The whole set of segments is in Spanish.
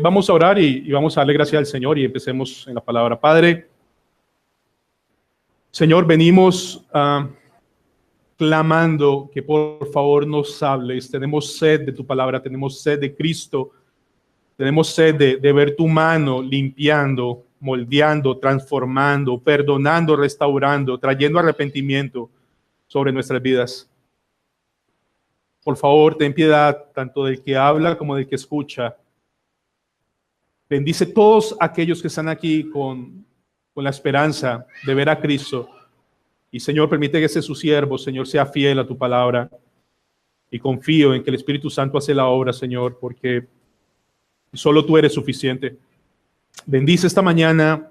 Vamos a orar y vamos a darle gracias al Señor y empecemos en la palabra. Padre, Señor, venimos clamando que por favor nos hables. Tenemos sed de tu palabra, tenemos sed de Cristo, tenemos sed de ver tu mano limpiando, moldeando, transformando, perdonando, restaurando, trayendo arrepentimiento sobre nuestras vidas. Por favor, ten piedad tanto del que habla como del que escucha. Bendice todos aquellos que están aquí con la esperanza de ver a Cristo. Y Señor, permite que ese su siervo, Señor, sea fiel a tu palabra. Y confío en que el Espíritu Santo hace la obra, Señor, porque solo tú eres suficiente. Bendice esta mañana.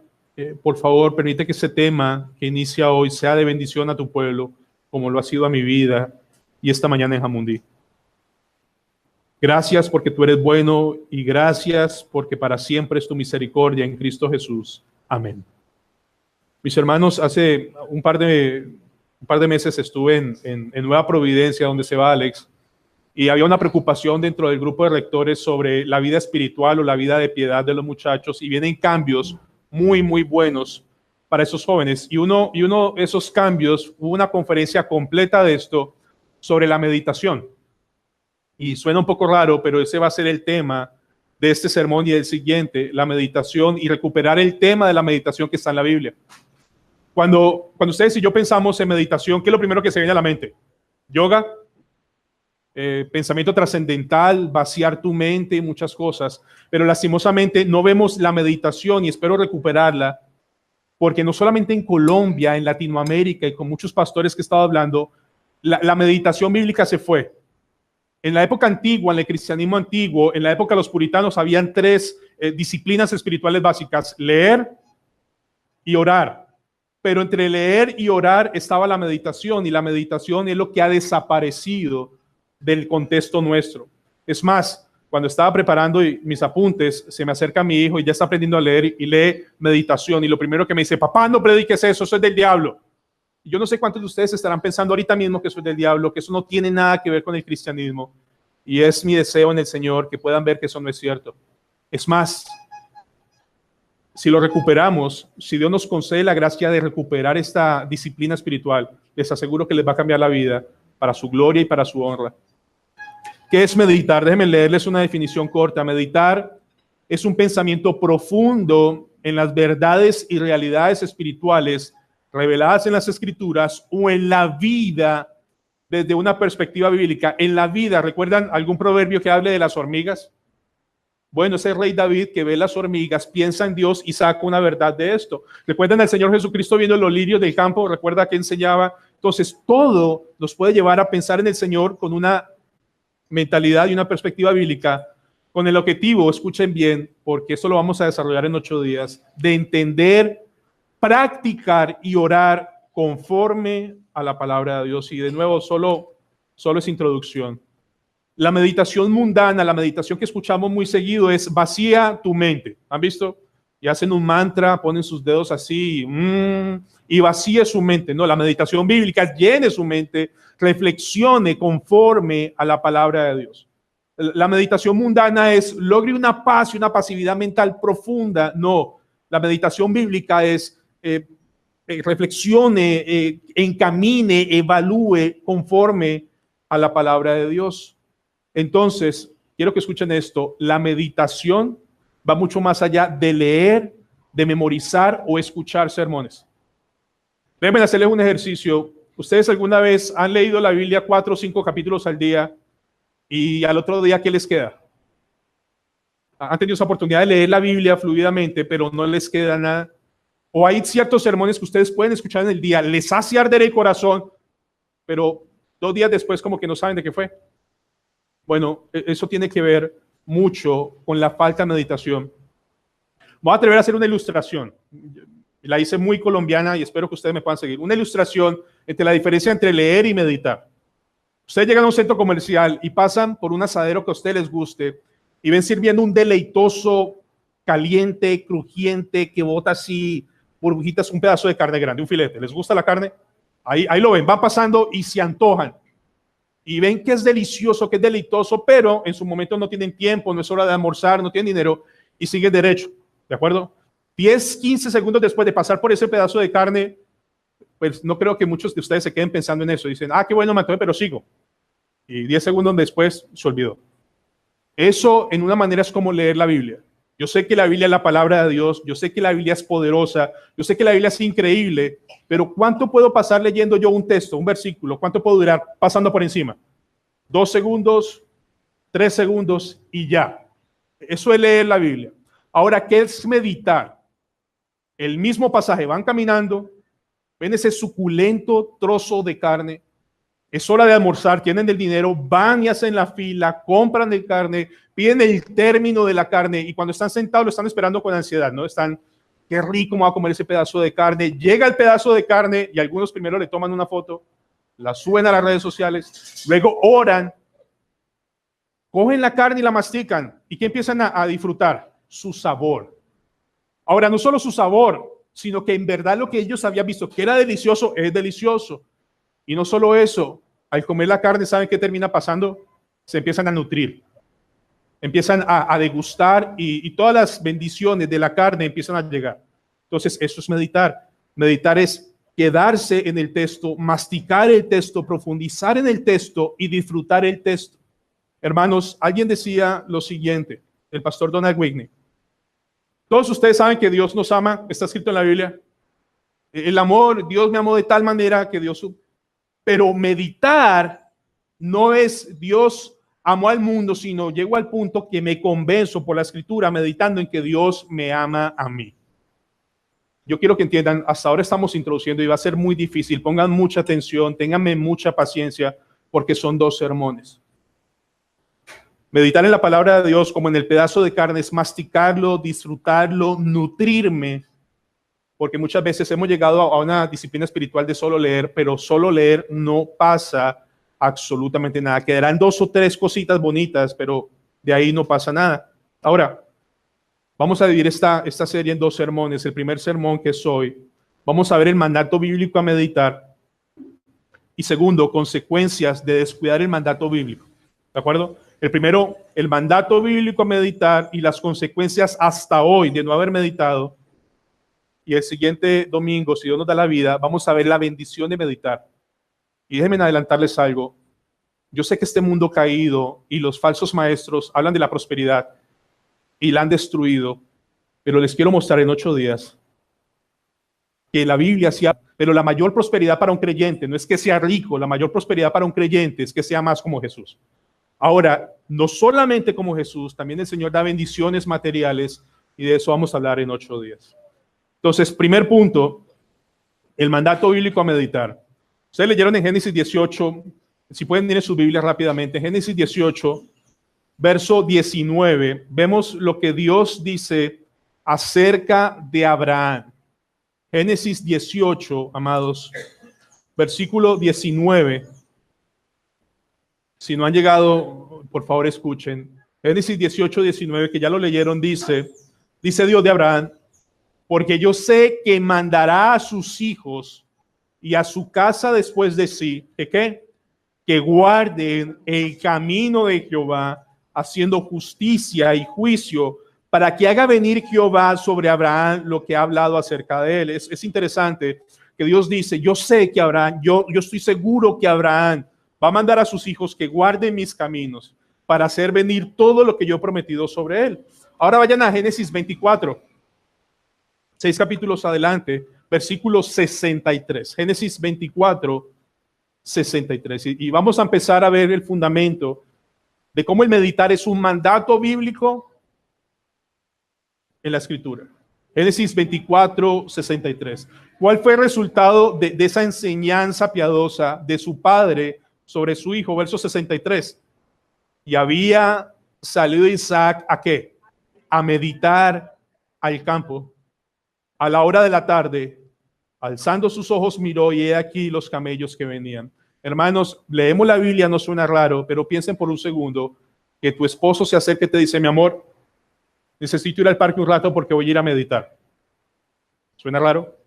Por favor, permite que ese tema que inicia hoy sea de bendición a tu pueblo, como lo ha sido a mi vida y esta mañana en Jamundí. Gracias porque tú eres bueno y gracias porque para siempre es tu misericordia en Cristo Jesús. Amén. Mis hermanos, hace un par de meses estuve en Nueva Providencia, donde se va Alex, y había una preocupación dentro del grupo de rectores sobre la vida espiritual o la vida de piedad de los muchachos, y vienen cambios muy, muy buenos para esos jóvenes. Y uno de esos cambios, hubo una conferencia completa de esto sobre la meditación. Y suena un poco raro, pero ese va a ser el tema de este sermón y del siguiente, la meditación y recuperar el tema de la meditación que está en la Biblia. Cuando ustedes y yo pensamos en meditación, ¿qué es lo primero que se viene a la mente? Yoga, pensamiento trascendental, vaciar tu mente y muchas cosas. Pero lastimosamente no vemos la meditación y espero recuperarla, porque no solamente en Colombia, en Latinoamérica y con muchos pastores que he estado hablando, la meditación bíblica se fue. En la época antigua, en el cristianismo antiguo, en la época de los puritanos, habían tres disciplinas espirituales básicas: leer y orar. Pero entre leer y orar estaba la meditación, y la meditación es lo que ha desaparecido del contexto nuestro. Es más, cuando estaba preparando mis apuntes, se me acerca mi hijo y ya está aprendiendo a leer y lee meditación, y lo primero que me dice: papá, no prediques eso es del diablo. Yo no sé cuántos de ustedes estarán pensando ahorita mismo que eso es del diablo, que eso no tiene nada que ver con el cristianismo. Y es mi deseo en el Señor que puedan ver que eso no es cierto. Es más, si lo recuperamos, si Dios nos concede la gracia de recuperar esta disciplina espiritual, les aseguro que les va a cambiar la vida para su gloria y para su honra. ¿Qué es meditar? Déjenme leerles una definición corta. Meditar es un pensamiento profundo en las verdades y realidades espirituales reveladas en las Escrituras o en la vida desde una perspectiva bíblica. En la vida, ¿recuerdan algún proverbio que hable de las hormigas? Bueno, ese rey David que ve las hormigas, piensa en Dios y saca una verdad de esto. ¿Recuerdan al Señor Jesucristo viendo los lirios del campo? ¿Recuerda que enseñaba? Entonces, todo nos puede llevar a pensar en el Señor con una mentalidad y una perspectiva bíblica, con el objetivo, escuchen bien, porque eso lo vamos a desarrollar en 8 días, de entender, practicar y orar conforme a la palabra de Dios. Y de nuevo, solo es introducción. La meditación mundana, la meditación que escuchamos muy seguido es: vacía tu mente. ¿Han visto? Y hacen un mantra, ponen sus dedos así y vacía su mente. No, la meditación bíblica es: llene su mente, reflexione conforme a la palabra de Dios. La meditación mundana es: logre una paz y una pasividad mental profunda. No, la meditación bíblica es: reflexione, encamine, evalúe conforme a la palabra de Dios. Entonces, quiero que escuchen esto: la meditación va mucho más allá de leer, de memorizar o escuchar sermones. Déjenme hacerles un ejercicio. ¿Ustedes alguna vez han leído la Biblia 4 o 5 capítulos al día y al otro día qué les queda? Han tenido esa oportunidad de leer la Biblia fluidamente, pero no les queda nada. O hay ciertos sermones que ustedes pueden escuchar en el día, les hace arder el corazón, pero 2 días después como que no saben de qué fue. Bueno, eso tiene que ver mucho con la falta de meditación. Voy a atrever a hacer una ilustración. La hice muy colombiana y espero que ustedes me puedan seguir. Una ilustración entre la diferencia entre leer y meditar. Ustedes llegan a un centro comercial y pasan por un asadero que a ustedes les guste y ven sirviendo un deleitoso, caliente, crujiente, que bota así burbujitas, un pedazo de carne grande, un filete. ¿Les gusta la carne? Ahí lo ven, van pasando y se antojan. Y ven que es delicioso, que es deleitoso, pero en su momento no tienen tiempo, no es hora de almorzar, no tienen dinero. y sigues derecho, ¿de acuerdo? 10, 15 segundos después de pasar por ese pedazo de carne, pues no creo que muchos de ustedes se queden pensando en eso. Dicen, qué bueno, me atoré, pero sigo. Y 10 segundos después se olvidó. Eso en una manera es como leer la Biblia. Yo sé que la Biblia es la palabra de Dios, yo sé que la Biblia es poderosa, yo sé que la Biblia es increíble, pero ¿cuánto puedo pasar leyendo yo un texto, un versículo? ¿Cuánto puedo durar pasando por encima? 2 segundos, 3 segundos y ya. Eso es leer la Biblia. Ahora, ¿qué es meditar? El mismo pasaje, van caminando, ven ese suculento trozo de carne, es hora de almorzar, tienen el dinero, van y hacen la fila, compran el carne, piden el término de la carne y cuando están sentados lo están esperando con ansiedad, ¿no? Están, qué rico me voy a comer ese pedazo de carne. Llega el pedazo de carne y algunos primero le toman una foto, la suben a las redes sociales, luego oran, cogen la carne y la mastican. ¿Y qué empiezan a disfrutar? Su sabor. Ahora, no solo su sabor, sino que en verdad lo que ellos habían visto que era delicioso, es delicioso. Y no solo eso, al comer la carne, ¿saben qué termina pasando? Se empiezan a nutrir. Empiezan a degustar y todas las bendiciones de la carne empiezan a llegar. Entonces, eso es meditar. Meditar es quedarse en el texto, masticar el texto, profundizar en el texto y disfrutar el texto. Hermanos, alguien decía lo siguiente, el pastor Donald Whitney. Todos ustedes saben que Dios nos ama, está escrito en la Biblia. El amor, Dios me amó de tal manera que Dios... Pero meditar no es Dios amó al mundo, sino llego al punto que me convenzo por la escritura meditando en que Dios me ama a mí. Yo quiero que entiendan, hasta ahora estamos introduciendo y va a ser muy difícil. Pongan mucha atención, ténganme mucha paciencia porque son 2 sermones. Meditar en la palabra de Dios como en el pedazo de carne es masticarlo, disfrutarlo, nutrirme, porque muchas veces hemos llegado a una disciplina espiritual de solo leer, pero solo leer no pasa absolutamente nada. Quedarán 2 o 3 cositas bonitas, pero de ahí no pasa nada. Ahora, vamos a dividir esta serie en 2 sermones. El primer sermón, que es hoy, vamos a ver el mandato bíblico a meditar. Y segundo, consecuencias de descuidar el mandato bíblico. ¿De acuerdo? El primero, el mandato bíblico a meditar y las consecuencias hasta hoy de no haber meditado. Y el siguiente domingo, si Dios nos da la vida, vamos a ver la bendición de meditar. Y déjenme adelantarles algo. Yo sé que este mundo caído y los falsos maestros hablan de la prosperidad y la han destruido, pero les quiero mostrar en 8 días que la Biblia sea, pero la mayor prosperidad para un creyente no es que sea rico, la mayor prosperidad para un creyente es que sea más como Jesús. Ahora, no solamente como Jesús, también el Señor da bendiciones materiales y de eso vamos a hablar en 8 días. Entonces, primer punto, el mandato bíblico a meditar. Ustedes leyeron en Génesis 18, si pueden ir en sus Biblias rápidamente, Génesis 18, verso 19, vemos lo que Dios dice acerca de Abraham. Génesis 18, amados, versículo 19. Si no han llegado, por favor escuchen. Génesis 18, 19, que ya lo leyeron, dice Dios de Abraham, porque yo sé que mandará a sus hijos y a su casa después de sí, que guarden el camino de Jehová, haciendo justicia y juicio, para que haga venir Jehová sobre Abraham lo que ha hablado acerca de él. Es interesante que Dios dice, yo sé que Abraham, yo estoy seguro que Abraham va a mandar a sus hijos que guarden mis caminos para hacer venir todo lo que yo he prometido sobre él. Ahora vayan a Génesis 24, 6 capítulos adelante, versículo 63. Génesis 24, 63. Y vamos a empezar a ver el fundamento de cómo el meditar es un mandato bíblico en la escritura. Génesis 24, 63. ¿Cuál fue el resultado de esa enseñanza piadosa de su padre sobre su hijo? Verso 63. Y había salido Isaac ¿a qué? A meditar al campo. A la hora de la tarde, alzando sus ojos, miró y he aquí los camellos que venían. Hermanos, leemos la Biblia, no suena raro, pero piensen por un segundo que tu esposo se acerca y te dice, mi amor, necesito ir al parque un rato porque voy a ir a meditar. ¿Suena raro?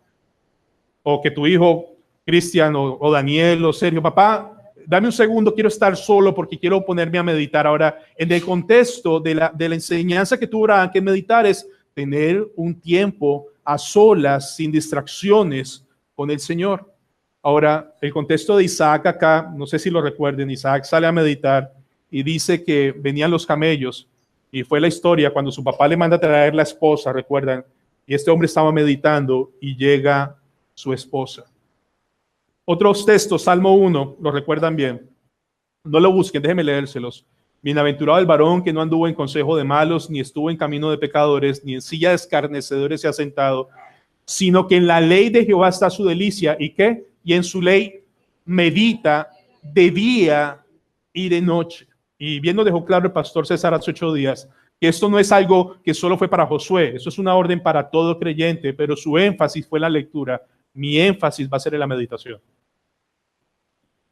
O que tu hijo, Cristian o Daniel o Sergio, papá, dame un segundo, quiero estar solo porque quiero ponerme a meditar. Ahora, en el contexto de la enseñanza que tuvo Abraham, que meditar es tener un tiempo a solas, sin distracciones con el Señor. Ahora, el contexto de Isaac acá, no sé si lo recuerden, Isaac sale a meditar y dice que venían los camellos, y fue la historia cuando su papá le manda a traer la esposa, recuerdan, y este hombre estaba meditando y llega su esposa. Otros textos, Salmo 1, lo recuerdan bien. No lo busquen, déjenme leérselos. Bienaventurado el varón que no anduvo en consejo de malos, ni estuvo en camino de pecadores, ni en silla de escarnecedores se ha sentado, sino que en la ley de Jehová está su delicia. ¿Y qué? Y en su ley medita de día y de noche. Y bien nos dejó claro el pastor César hace 8 días, que esto no es algo que solo fue para Josué, eso es una orden para todo creyente, pero su énfasis fue en la lectura. Mi énfasis va a ser en la meditación.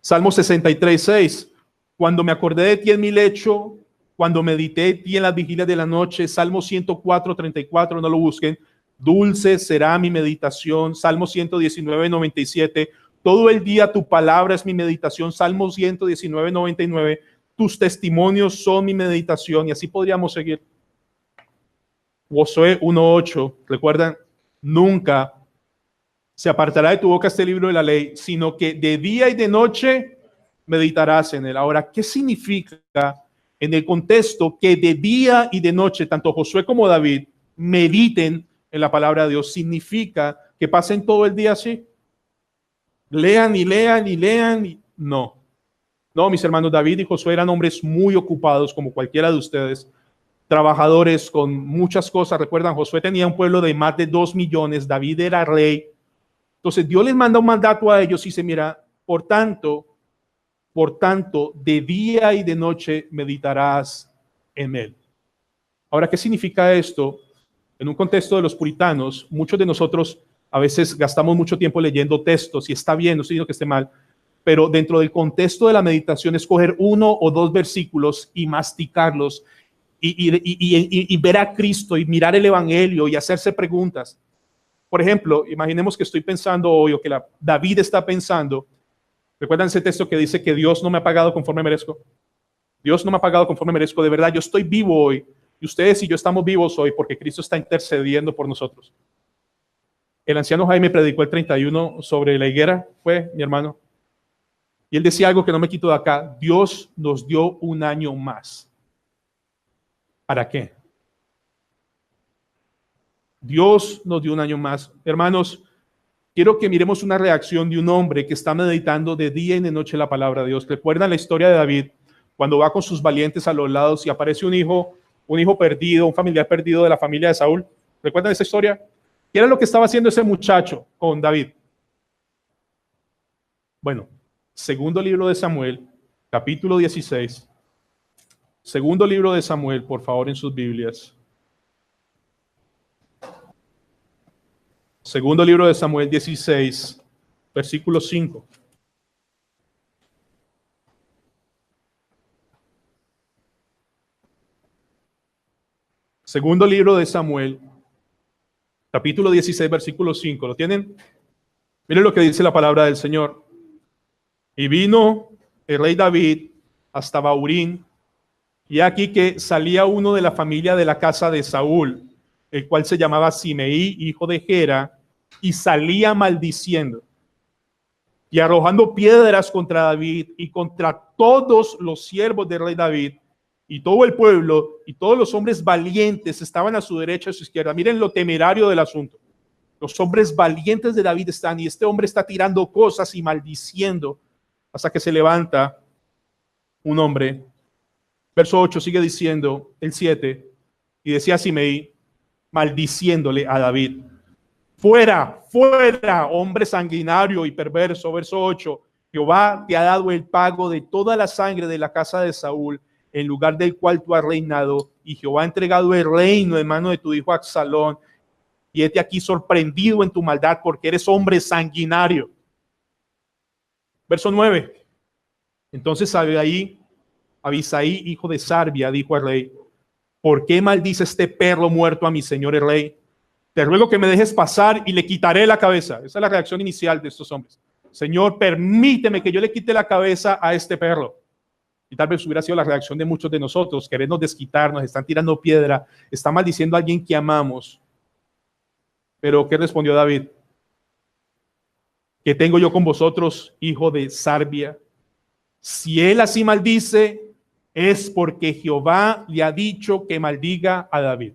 Salmo 63, 6. Cuando me acordé de ti en mi lecho, cuando medité de ti en las vigilias de la noche. Salmo 104, 34, no lo busquen. Dulce será mi meditación. Salmo 119, 97. Todo el día tu palabra es mi meditación. Salmo 119, 99. Tus testimonios son mi meditación. Y así podríamos seguir. Josué 1:8. ¿Recuerdan? Nunca se apartará de tu boca este libro de la ley, sino que de día y de noche meditarás en él. Ahora, ¿qué significa en el contexto que de día y de noche, tanto Josué como David, mediten en la palabra de Dios? ¿Significa que pasen todo el día así? Lean y lean y lean. No. No, mis hermanos, David y Josué eran hombres muy ocupados, como cualquiera de ustedes, trabajadores con muchas cosas. Recuerdan, Josué tenía un pueblo de más de 2 millones, David era rey. Entonces Dios les manda un mandato a ellos y dice, mira, por tanto, de día y de noche meditarás en él. Ahora, ¿qué significa esto? En un contexto de los puritanos, muchos de nosotros a veces gastamos mucho tiempo leyendo textos, y está bien, no estoy diciendo que esté mal, pero dentro del contexto de la meditación, escoger 1 o 2 versículos y masticarlos y ver a Cristo y mirar el Evangelio y hacerse preguntas. Por ejemplo, imaginemos que estoy pensando hoy, o que David está pensando. ¿Recuerdan ese texto que dice que Dios no me ha pagado conforme merezco? Dios no me ha pagado conforme merezco. De verdad, yo estoy vivo hoy. Y ustedes y yo estamos vivos hoy porque Cristo está intercediendo por nosotros. El anciano Jaime predicó el 31 sobre la higuera, fue mi hermano. Y él decía algo que no me quito de acá. Dios nos dio un año más. ¿Para qué? Dios nos dio un año más. Hermanos, quiero que miremos una reacción de un hombre que está meditando de día y de noche la palabra de Dios. ¿Recuerdan la historia de David? Cuando va con sus valientes a los lados y aparece un hijo perdido, un familiar perdido de la familia de Saúl. ¿Recuerdan esa historia? ¿Qué era lo que estaba haciendo ese muchacho con David? Bueno, segundo libro de Samuel, capítulo 16. Segundo libro de Samuel, por favor, en sus Biblias. Segundo libro de Samuel 16, versículo 5. Segundo libro de Samuel, capítulo 16, versículo 5. ¿Lo tienen? Miren lo que dice la palabra del Señor. Y vino el rey David hasta Baurín, y aquí que salía uno de la familia de la casa de Saúl, el cual se llamaba Simeí, hijo de Gera, y salía maldiciendo y arrojando piedras contra David y contra todos los siervos del rey David, y todo el pueblo y todos los hombres valientes estaban a su derecha y a su izquierda. Miren lo temerario del asunto. Los hombres valientes de David están, y este hombre está tirando cosas y maldiciendo, hasta que se levanta un hombre. Verso 8 sigue diciendo, el 7, y decía Simeí, maldiciéndole a David: fuera, fuera, hombre sanguinario y perverso. Verso 8, Jehová te ha dado el pago de toda la sangre de la casa de Saúl, en lugar del cual tú has reinado, y Jehová ha entregado el reino en mano de tu hijo Absalón, y hete aquí sorprendido en tu maldad, porque eres hombre sanguinario. Verso 9, entonces Abisaí, hijo de Sarbia, dijo al rey: ¿por qué maldice este perro muerto a mi señor el rey? Te ruego que me dejes pasar y le quitaré la cabeza. Esa es la reacción inicial de estos hombres. Señor, permíteme que yo le quite la cabeza a este perro. Y tal vez hubiera sido la reacción de muchos de nosotros, querernos desquitarnos, están tirando piedra, están maldiciendo a alguien que amamos. Pero ¿qué respondió David? ¿Qué tengo yo con vosotros, hijo de Sarbia? Si él así maldice, es porque Jehová le ha dicho que maldiga a David.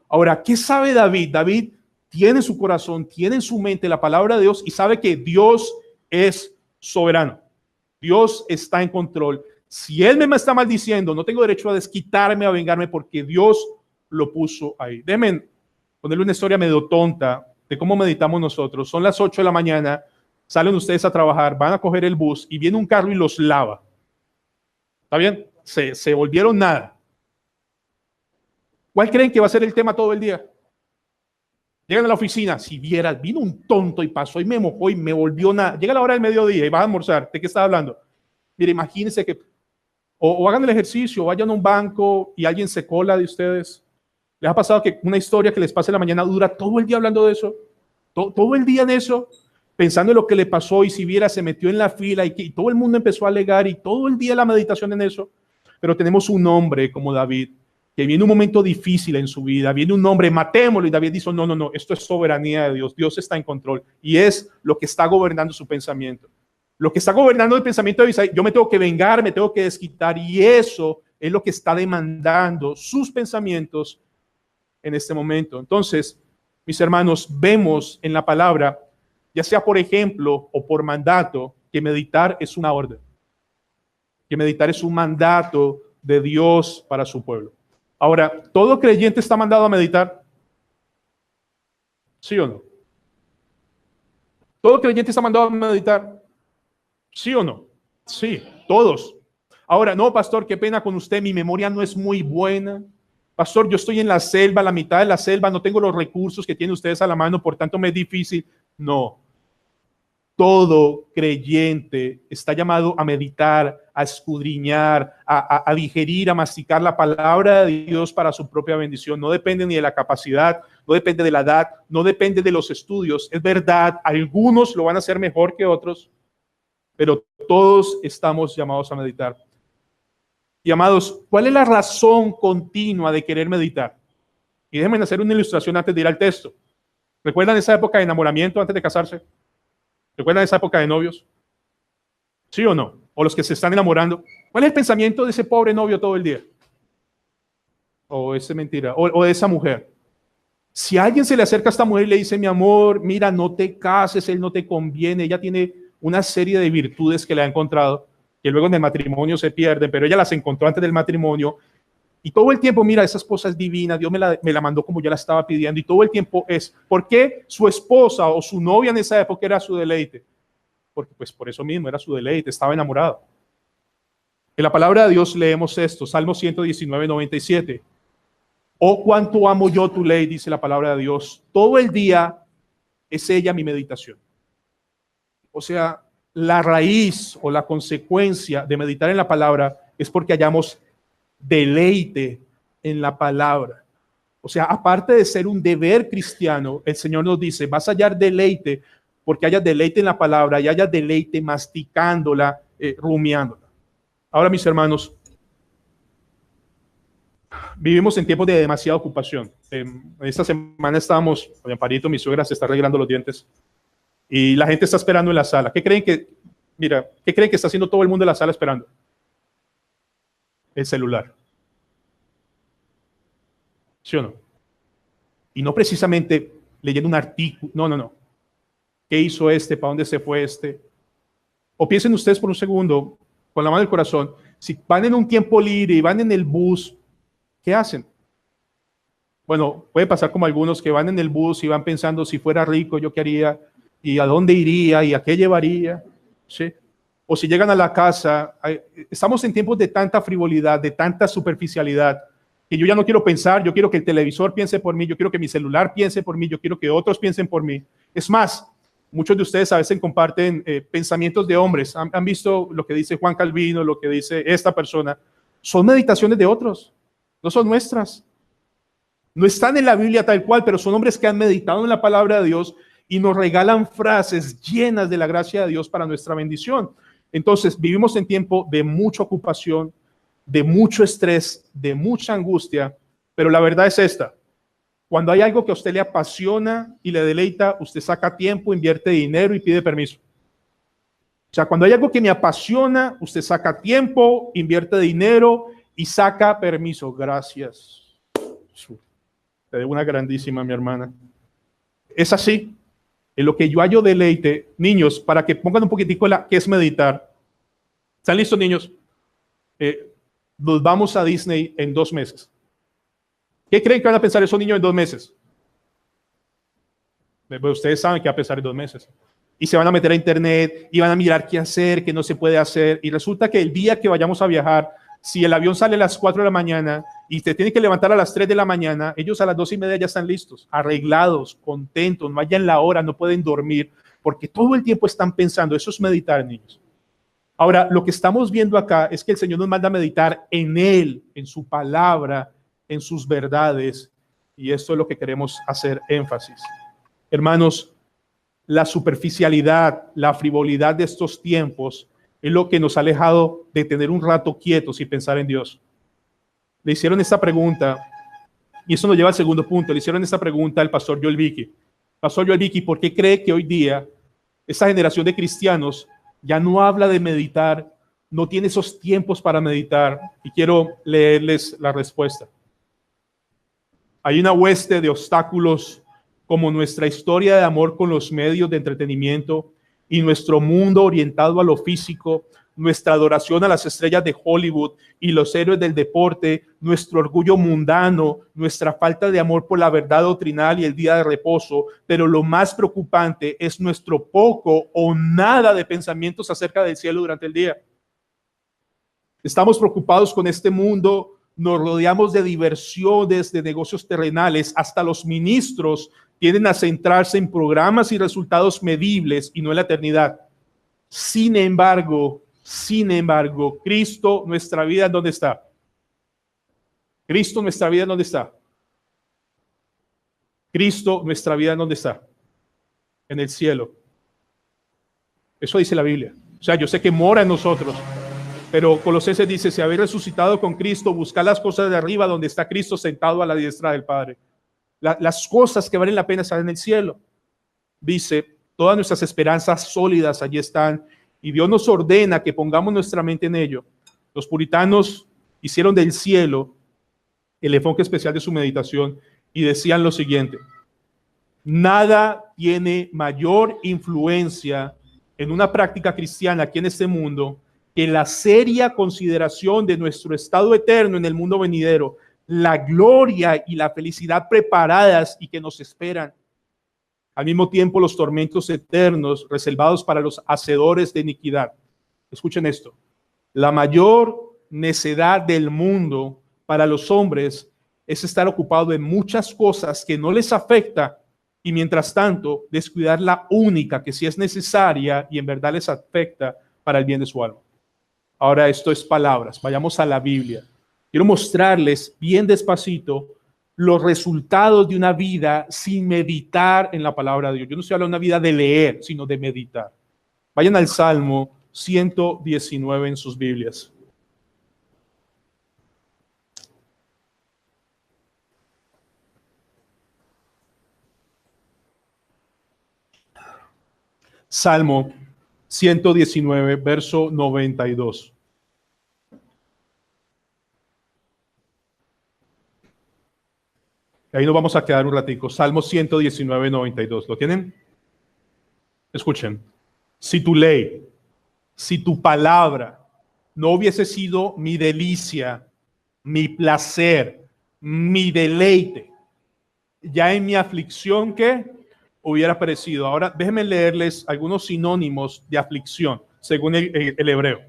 Ahora, ¿qué sabe David? David tiene en su corazón, tiene en su mente la palabra de Dios y sabe que Dios es soberano. Dios está en control. Si él me está maldiciendo, no tengo derecho a desquitarme, a vengarme, porque Dios lo puso ahí. Déjenme ponerle una historia medio tonta de cómo meditamos nosotros. Son las 8 de la mañana, salen ustedes a trabajar, van a coger el bus y viene un carro y los lava. ¿Está bien? Se volvieron nada. ¿Cuál creen que va a ser el tema todo el día? Llegan a la oficina, si vieras, vino un tonto y pasó y me mojó y me volvió nada. Llega la hora del mediodía y vas a almorzar. ¿De qué estás hablando? Mire, imagínense que o hagan el ejercicio, o vayan a un banco y alguien se cola de ustedes. ¿Les ha pasado que una historia que les pase en la mañana dura todo el día hablando de eso? Todo el día en eso, pensando en lo que le pasó, y si viera, se metió en la fila y todo el mundo empezó a alegar y todo el día la meditación en eso. Pero tenemos un hombre como David, que viene un momento difícil en su vida, viene un hombre, matémoslo, y David dice, no, esto es soberanía de Dios, Dios está en control, y es lo que está gobernando su pensamiento. Lo que está gobernando el pensamiento de Isaías, yo me tengo que vengar, me tengo que desquitar, y eso es lo que está demandando sus pensamientos en este momento. Entonces, mis hermanos, vemos en la palabra, ya sea por ejemplo o por mandato, que meditar es una orden, que meditar es un mandato de Dios para su pueblo. Ahora, ¿todo creyente está mandado a meditar? ¿Sí o no? ¿Todo creyente está mandado a meditar? ¿Sí o no? Sí, todos. Ahora, no, pastor, qué pena con usted, mi memoria no es muy buena. Pastor, yo estoy en la selva, la mitad de la selva, no tengo los recursos que tienen ustedes a la mano, por tanto me es difícil. No. Todo creyente está llamado a meditar, a escudriñar, a digerir, a masticar la palabra de Dios para su propia bendición. No depende ni de la capacidad, no depende de la edad, no depende de los estudios. Es verdad, algunos lo van a hacer mejor que otros, pero todos estamos llamados a meditar. Y amados, ¿cuál es la razón continua de querer meditar? Y déjenme hacer una ilustración antes de ir al texto. ¿Recuerdan esa época de enamoramiento antes de casarse? ¿Recuerdan esa época de novios? ¿Sí o no? O los que se están enamorando. ¿Cuál es el pensamiento de ese pobre novio todo el día? O esa mentira. O de esa mujer. Si alguien se le acerca a esta mujer y le dice, mi amor, mira, no te cases, él no te conviene, ella tiene una serie de virtudes que le ha encontrado, que luego en el matrimonio se pierden, pero ella las encontró antes del matrimonio, y todo el tiempo, mira, esa esposa es divina, Dios me la mandó como yo la estaba pidiendo, y todo el tiempo es, ¿por qué su esposa o su novia en esa época era su deleite? Porque pues por eso mismo era su deleite, estaba enamorado. En la palabra de Dios leemos esto, Salmo 119, 97. Oh, cuánto amo yo tu ley, dice la palabra de Dios. Todo el día es ella mi meditación. O sea, la raíz o la consecuencia de meditar en la palabra es porque hallamos deleite en la palabra. O sea, aparte de ser un deber cristiano, el Señor nos dice, vas a hallar deleite porque haya deleite en la palabra y haya deleite masticándola, rumiándola. Ahora, mis hermanos, vivimos en tiempos de demasiada ocupación. Esta semana estábamos, mi amparito, mi suegra se está arreglando los dientes y la gente está esperando en la sala. ¿Qué creen que está haciendo todo el mundo en la sala esperando? El celular. ¿Sí o no? Y no precisamente leyendo un artículo. No. ¿Qué hizo este? ¿Para dónde se fue este? O piensen ustedes por un segundo, con la mano del corazón, si van en un tiempo libre y van en el bus, ¿qué hacen? Bueno, puede pasar como algunos que van en el bus y van pensando, si fuera rico, ¿yo qué haría? ¿Y a dónde iría? ¿Y a qué llevaría? ¿Sí? O si llegan a la casa, estamos en tiempos de tanta frivolidad, de tanta superficialidad, que yo ya no quiero pensar, yo quiero que el televisor piense por mí, yo quiero que mi celular piense por mí, yo quiero que otros piensen por mí. Es más, muchos de ustedes a veces comparten pensamientos de hombres. ¿Han visto lo que dice Juan Calvino, lo que dice esta persona? Son meditaciones de otros, no son nuestras. No están en la Biblia tal cual, pero son hombres que han meditado en la palabra de Dios y nos regalan frases llenas de la gracia de Dios para nuestra bendición. Entonces, vivimos en tiempo de mucha ocupación, de mucho estrés, de mucha angustia, pero la verdad es esta: cuando hay algo que a usted le apasiona y le deleita, usted saca tiempo, invierte dinero y pide permiso. O sea, cuando hay algo que me apasiona, usted saca tiempo, invierte dinero y saca permiso. Gracias. Te debo una grandísima, mi hermana. Es así. En lo que yo hallo deleite, niños, para que pongan un poquitico qué es meditar. ¿Están listos, niños? Nos vamos a Disney en 2 meses. ¿Qué creen que van a pensar esos niños en 2 meses? Ustedes saben que va a pensar en 2 meses. Y se van a meter a internet y van a mirar qué hacer, qué no se puede hacer. Y resulta que el día que vayamos a viajar, si el avión sale a las 4 de la mañana y te tiene que levantar a las 3 de la mañana, ellos a las 2:30 ya están listos, arreglados, contentos, no hayan la hora, no pueden dormir, porque todo el tiempo están pensando. Eso es meditar, niños. Ahora, lo que estamos viendo acá es que el Señor nos manda a meditar en Él, en su palabra, en sus verdades, y esto es lo que queremos hacer énfasis. Hermanos, la superficialidad, la frivolidad de estos tiempos es lo que nos ha alejado de tener un rato quietos y pensar en Dios. Le hicieron esta pregunta, y eso nos lleva al segundo punto. Le hicieron esta pregunta al pastor Joel Vicky. Pastor Joel Vicky, ¿por qué cree que hoy día esta generación de cristianos ya no habla de meditar, no tiene esos tiempos para meditar? Y quiero leerles la respuesta. Hay una hueste de obstáculos, como nuestra historia de amor con los medios de entretenimiento y nuestro mundo orientado a lo físico, nuestra adoración a las estrellas de Hollywood y los héroes del deporte, nuestro orgullo mundano, nuestra falta de amor por la verdad doctrinal y el día de reposo, pero lo más preocupante es nuestro poco o nada de pensamientos acerca del cielo durante el día. Estamos preocupados con este mundo, nos rodeamos de diversiones, de negocios terrenales, hasta los ministros tienden a centrarse en programas y resultados medibles y no en la eternidad. Sin embargo, Cristo, nuestra vida, ¿en dónde está? Cristo, nuestra vida, ¿en dónde está? Cristo, nuestra vida, ¿en dónde está? En el cielo. Eso dice la Biblia. O sea, yo sé que mora en nosotros, pero Colosenses dice: si habéis resucitado con Cristo, buscad las cosas de arriba, donde está Cristo sentado a la diestra del Padre. Las cosas que valen la pena están en el cielo. Dice, todas nuestras esperanzas sólidas allí están, y Dios nos ordena que pongamos nuestra mente en ello. Los puritanos hicieron del cielo el enfoque especial de su meditación y decían lo siguiente: nada tiene mayor influencia en una práctica cristiana aquí en este mundo que la seria consideración de nuestro estado eterno en el mundo venidero, la gloria y la felicidad preparadas y que nos esperan. Al mismo tiempo, los tormentos eternos reservados para los hacedores de iniquidad. Escuchen esto: la mayor necedad del mundo para los hombres es estar ocupado en muchas cosas que no les afecta y mientras tanto descuidar la única que sí es necesaria y en verdad les afecta para el bien de su alma. Ahora, esto es palabras. Vayamos a la Biblia. Quiero mostrarles bien despacito los resultados de una vida sin meditar en la palabra de Dios. Yo no estoy hablando de una vida de leer, sino de meditar. Vayan al Salmo 119 en sus Biblias. Salmo 119, verso 92. Ahí nos vamos a quedar un ratico. Salmo 119, 92. ¿Lo tienen? Escuchen. Si tu ley, si tu palabra no hubiese sido mi delicia, mi placer, mi deleite, ya en mi aflicción, ¿qué? Hubiera perecido. Ahora déjenme leerles algunos sinónimos de aflicción, según el hebreo.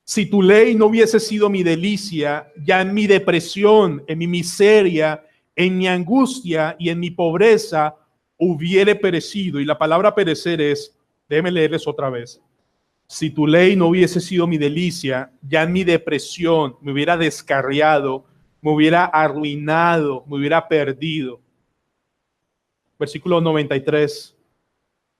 Si tu ley no hubiese sido mi delicia, ya en mi depresión, en mi miseria, en mi angustia y en mi pobreza hubiere perecido. Y la palabra perecer es, déjenme leerles otra vez. Si tu ley no hubiese sido mi delicia, ya en mi depresión me hubiera descarriado, me hubiera arruinado, me hubiera perdido. versículo 93.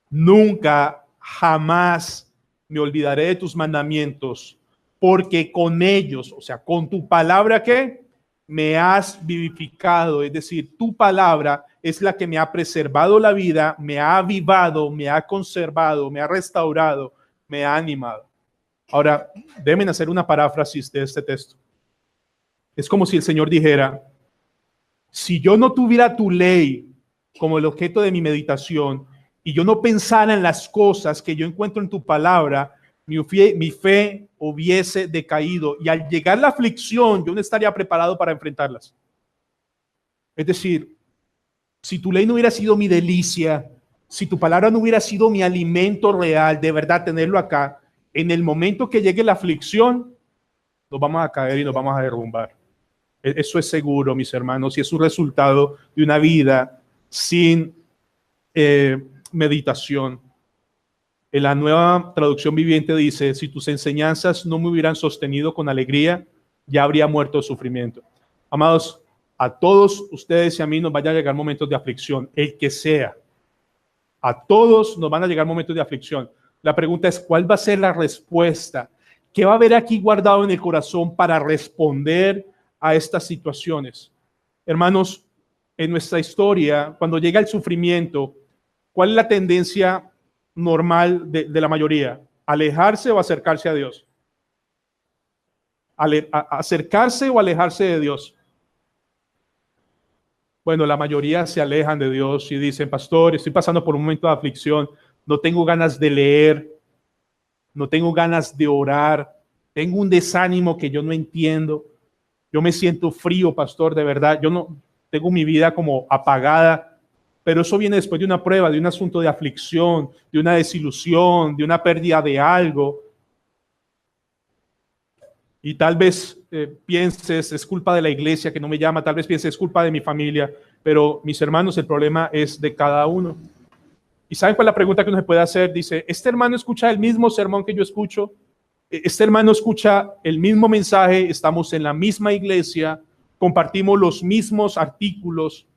Nunca, jamás me olvidaré de tus mandamientos, porque con ellos, o sea, con tu palabra, ¿qué? Me has vivificado. Es decir, tu palabra es la que me ha preservado la vida, me ha avivado, me ha conservado, me ha restaurado, me ha animado. Ahora, déjenme hacer una paráfrasis de este texto. Es como si el Señor dijera, si yo no tuviera tu ley como el objeto de mi meditación y yo no pensara en las cosas que yo encuentro en tu palabra, mi fe hubiese decaído y al llegar la aflicción yo no estaría preparado para enfrentarlas. Es decir, si tu ley no hubiera sido mi delicia, si tu palabra no hubiera sido mi alimento real, de verdad tenerlo acá, en el momento que llegue la aflicción, nos vamos a caer y nos vamos a derrumbar. Eso es seguro, mis hermanos, y es un resultado de una vida sin meditación. En la Nueva Traducción Viviente dice, si tus enseñanzas no me hubieran sostenido con alegría, ya habría muerto de sufrimiento. Amados, a todos ustedes y a mí nos van a llegar momentos de aflicción, el que sea. A todos nos van a llegar momentos de aflicción. La pregunta es, ¿cuál va a ser la respuesta? ¿Qué va a haber aquí guardado en el corazón para responder a estas situaciones? Hermanos, en nuestra historia, cuando llega el sufrimiento, ¿cuál es la tendencia normal de la mayoría? ¿Alejarse o acercarse a Dios? ¿Acercarse o alejarse de Dios? Bueno, la mayoría se alejan de Dios y dicen, pastor, estoy pasando por un momento de aflicción, no tengo ganas de leer, no tengo ganas de orar, tengo un desánimo que yo no entiendo, yo me siento frío, pastor, de verdad, yo no tengo mi vida como apagada, pero eso viene después de una prueba, de un asunto de aflicción, de una desilusión, de una pérdida de algo. Y tal vez pienses, es culpa de la iglesia que no me llama, tal vez pienses, es culpa de mi familia, pero mis hermanos, el problema es de cada uno. ¿Y saben cuál es la pregunta que uno se puede hacer? Dice, ¿este hermano escucha el mismo sermón que yo escucho? ¿Este hermano escucha el mismo mensaje? ¿Estamos en la misma iglesia? ¿Compartimos los mismos artículos?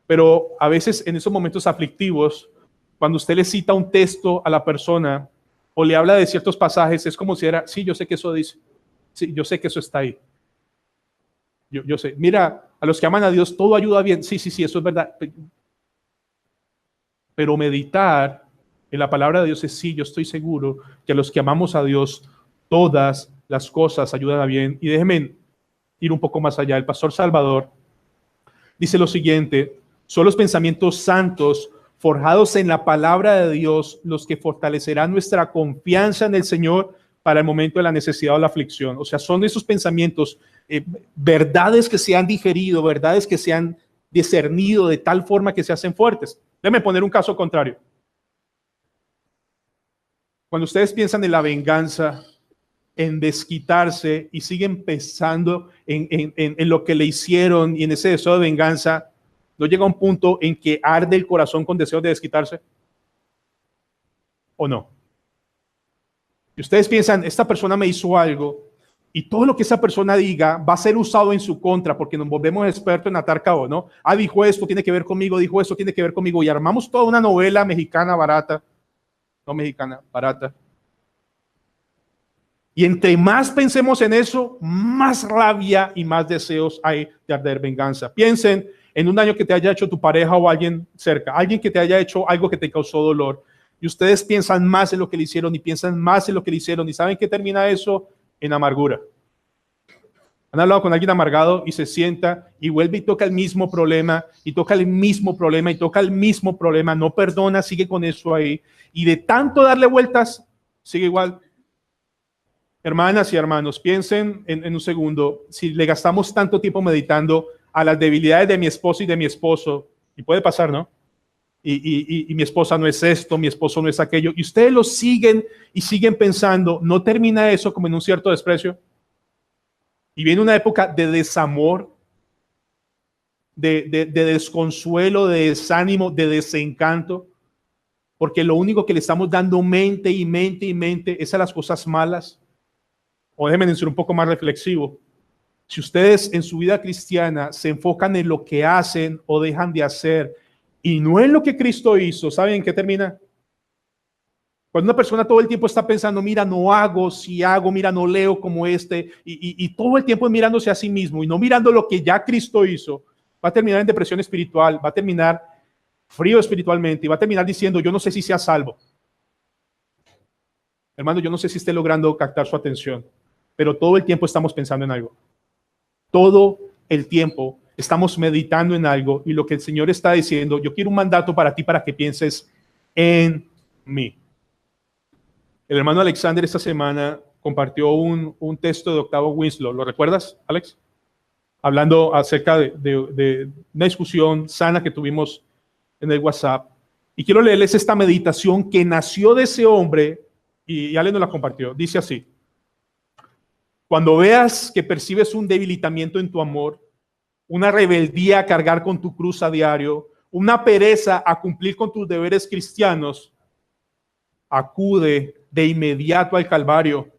Pero a veces en esos momentos aflictivos, cuando usted le cita un texto a la persona o le habla de ciertos pasajes, es como si era, sí, yo sé que eso dice. Sí, yo sé que eso está ahí. Yo sé. Mira, a los que aman a Dios todo ayuda bien. Sí, eso es verdad. Pero meditar en la palabra de Dios es sí, yo estoy seguro que a los que amamos a Dios todas las cosas ayudan a bien. Y déjenme ir un poco más allá. El pastor Salvador dice lo siguiente, son los pensamientos santos forjados en la palabra de Dios los que fortalecerán nuestra confianza en el Señor para el momento de la necesidad o la aflicción. O sea, son esos pensamientos, verdades que se han digerido, verdades que se han discernido de tal forma que se hacen fuertes. Déjenme poner un caso contrario. Cuando ustedes piensan en la venganza, en desquitarse y siguen pensando en lo que le hicieron y en ese deseo de venganza, ¿no llega un punto en que arde el corazón con deseo de desquitarse? ¿O no? Y ustedes piensan, esta persona me hizo algo y todo lo que esa persona diga va a ser usado en su contra porque nos volvemos expertos en atar cabos, ¿no? Ah, dijo esto, tiene que ver conmigo, dijo esto, tiene que ver conmigo y armamos toda una novela mexicana barata, no mexicana, barata. Y entre más pensemos en eso, más rabia y más deseos hay de arder venganza. Piensen en un daño que te haya hecho tu pareja o alguien cerca, alguien que te haya hecho algo que te causó dolor. Y ustedes piensan más en lo que le hicieron y piensan más en lo que le hicieron. ¿Y saben qué termina eso? En amargura. Han hablado con alguien amargado y se sienta y vuelve y toca el mismo problema y toca el mismo problema y toca el mismo problema. No perdona, sigue con eso ahí. Y de tanto darle vueltas, sigue igual. Hermanas y hermanos, piensen en un segundo, si le gastamos tanto tiempo meditando a las debilidades de mi esposo y de mi esposo, y puede pasar, ¿no? Y mi esposa no es esto, mi esposo no es aquello, y ustedes lo siguen y siguen pensando, ¿no termina eso como en un cierto desprecio? Y viene una época de desamor, de desconsuelo, de desánimo, de desencanto, porque lo único que le estamos dando mente y mente y mente es a las cosas malas. O déjenme ser un poco más reflexivo. Si ustedes en su vida cristiana se enfocan en lo que hacen o dejan de hacer y no en lo que Cristo hizo, ¿saben en qué termina? Cuando una persona todo el tiempo está pensando, mira, no hago, si hago, mira, no leo como y todo el tiempo mirándose a sí mismo y no mirando lo que ya Cristo hizo, va a terminar en depresión espiritual, va a terminar frío espiritualmente y va a terminar diciendo, yo no sé si sea salvo. Hermano, yo no sé si esté logrando captar su atención, pero todo el tiempo estamos pensando en algo. Todo el tiempo estamos meditando en algo y lo que el Señor está diciendo, yo quiero un mandato para ti para que pienses en mí. El hermano Alexander esta semana compartió un texto de Octavo Winslow. ¿Lo recuerdas, Alex? Hablando acerca de una discusión sana que tuvimos en el WhatsApp. Y quiero leerles esta meditación que nació de ese hombre y Ale nos la compartió. Dice así: cuando veas que percibes un debilitamiento en tu amor, una rebeldía a cargar con tu cruz a diario, una pereza a cumplir con tus deberes cristianos, acude de inmediato al Calvario.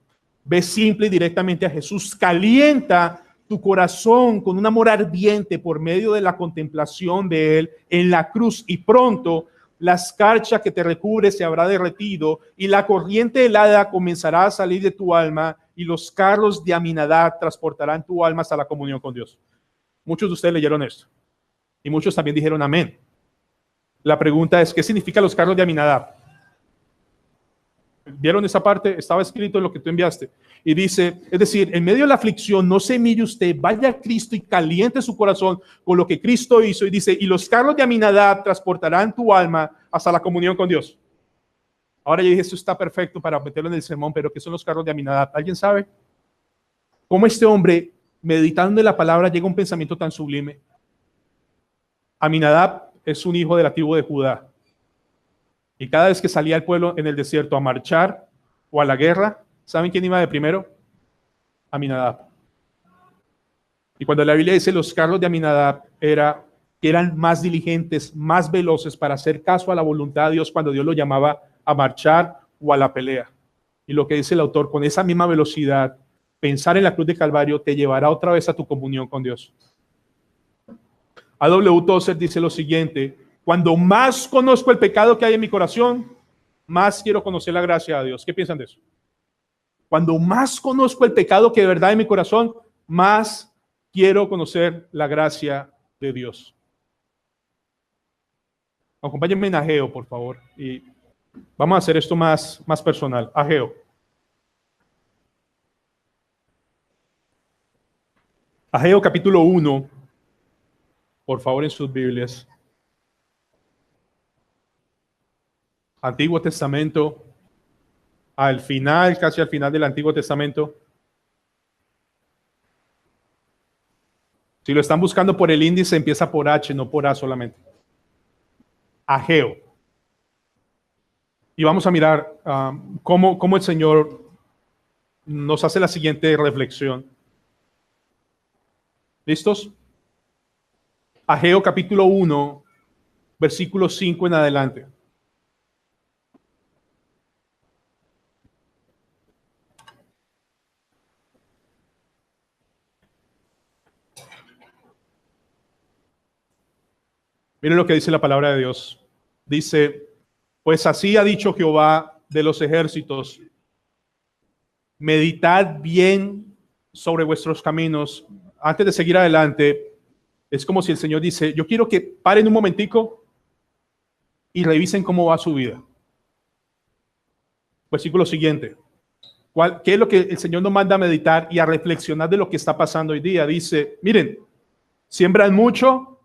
Ve simple y directamente a Jesús. Calienta tu corazón con un amor ardiente por medio de la contemplación de Él en la cruz, y pronto la escarcha que te recubre se habrá derretido y la corriente helada comenzará a salir de tu alma y los carros de Aminadab transportarán tu alma hasta la comunión con Dios. Muchos de ustedes leyeron esto y muchos también dijeron amén. La pregunta es, ¿qué significa los carros de Aminadab? ¿Vieron esa parte? Estaba escrito en lo que tú enviaste. Y dice, es decir, en medio de la aflicción, no se mire usted, vaya a Cristo y caliente su corazón con lo que Cristo hizo. Y dice, y los carros de Aminadab transportarán tu alma hasta la comunión con Dios. Ahora yo dije, esto está perfecto para meterlo en el sermón, pero ¿qué son los carros de Aminadab? ¿Alguien sabe? ¿Cómo este hombre, meditando en la palabra, llega a un pensamiento tan sublime? Aminadab es un hijo de la tribu de Judá. Y cada vez que salía el pueblo en el desierto a marchar o a la guerra, ¿saben quién iba de primero? Aminadab. Y cuando la Biblia dice los carros de Aminadab eran más diligentes, más veloces para hacer caso a la voluntad de Dios cuando Dios lo llamaba a marchar o a la pelea. Y lo que dice el autor, con esa misma velocidad, pensar en la cruz de Calvario te llevará otra vez a tu comunión con Dios. A.W. Tozer dice lo siguiente: cuando más conozco el pecado que hay en mi corazón, más quiero conocer la gracia de Dios. ¿Qué piensan de eso? Cuando más conozco el pecado que de verdad hay en mi corazón, más quiero conocer la gracia de Dios. Acompáñenme en Ageo, por favor. Y vamos a hacer esto más personal. Ageo. Ageo capítulo 1. Por favor, en sus Biblias. Antiguo Testamento, al final, casi al final del Antiguo Testamento. Si lo están buscando por el índice, empieza por H, no por A solamente. Ageo. Y vamos a mirar cómo el Señor nos hace la siguiente reflexión. ¿Listos? Ageo capítulo 1, versículo 5 en adelante. Miren lo que dice la palabra de Dios. Dice, pues así ha dicho Jehová de los ejércitos: meditad bien sobre vuestros caminos. Antes de seguir adelante, es como si el Señor dice, yo quiero que paren un momentico y revisen cómo va su vida. Versículo siguiente. ¿Qué es lo que el Señor nos manda a meditar y a reflexionar de lo que está pasando hoy día? Dice, miren, siembran mucho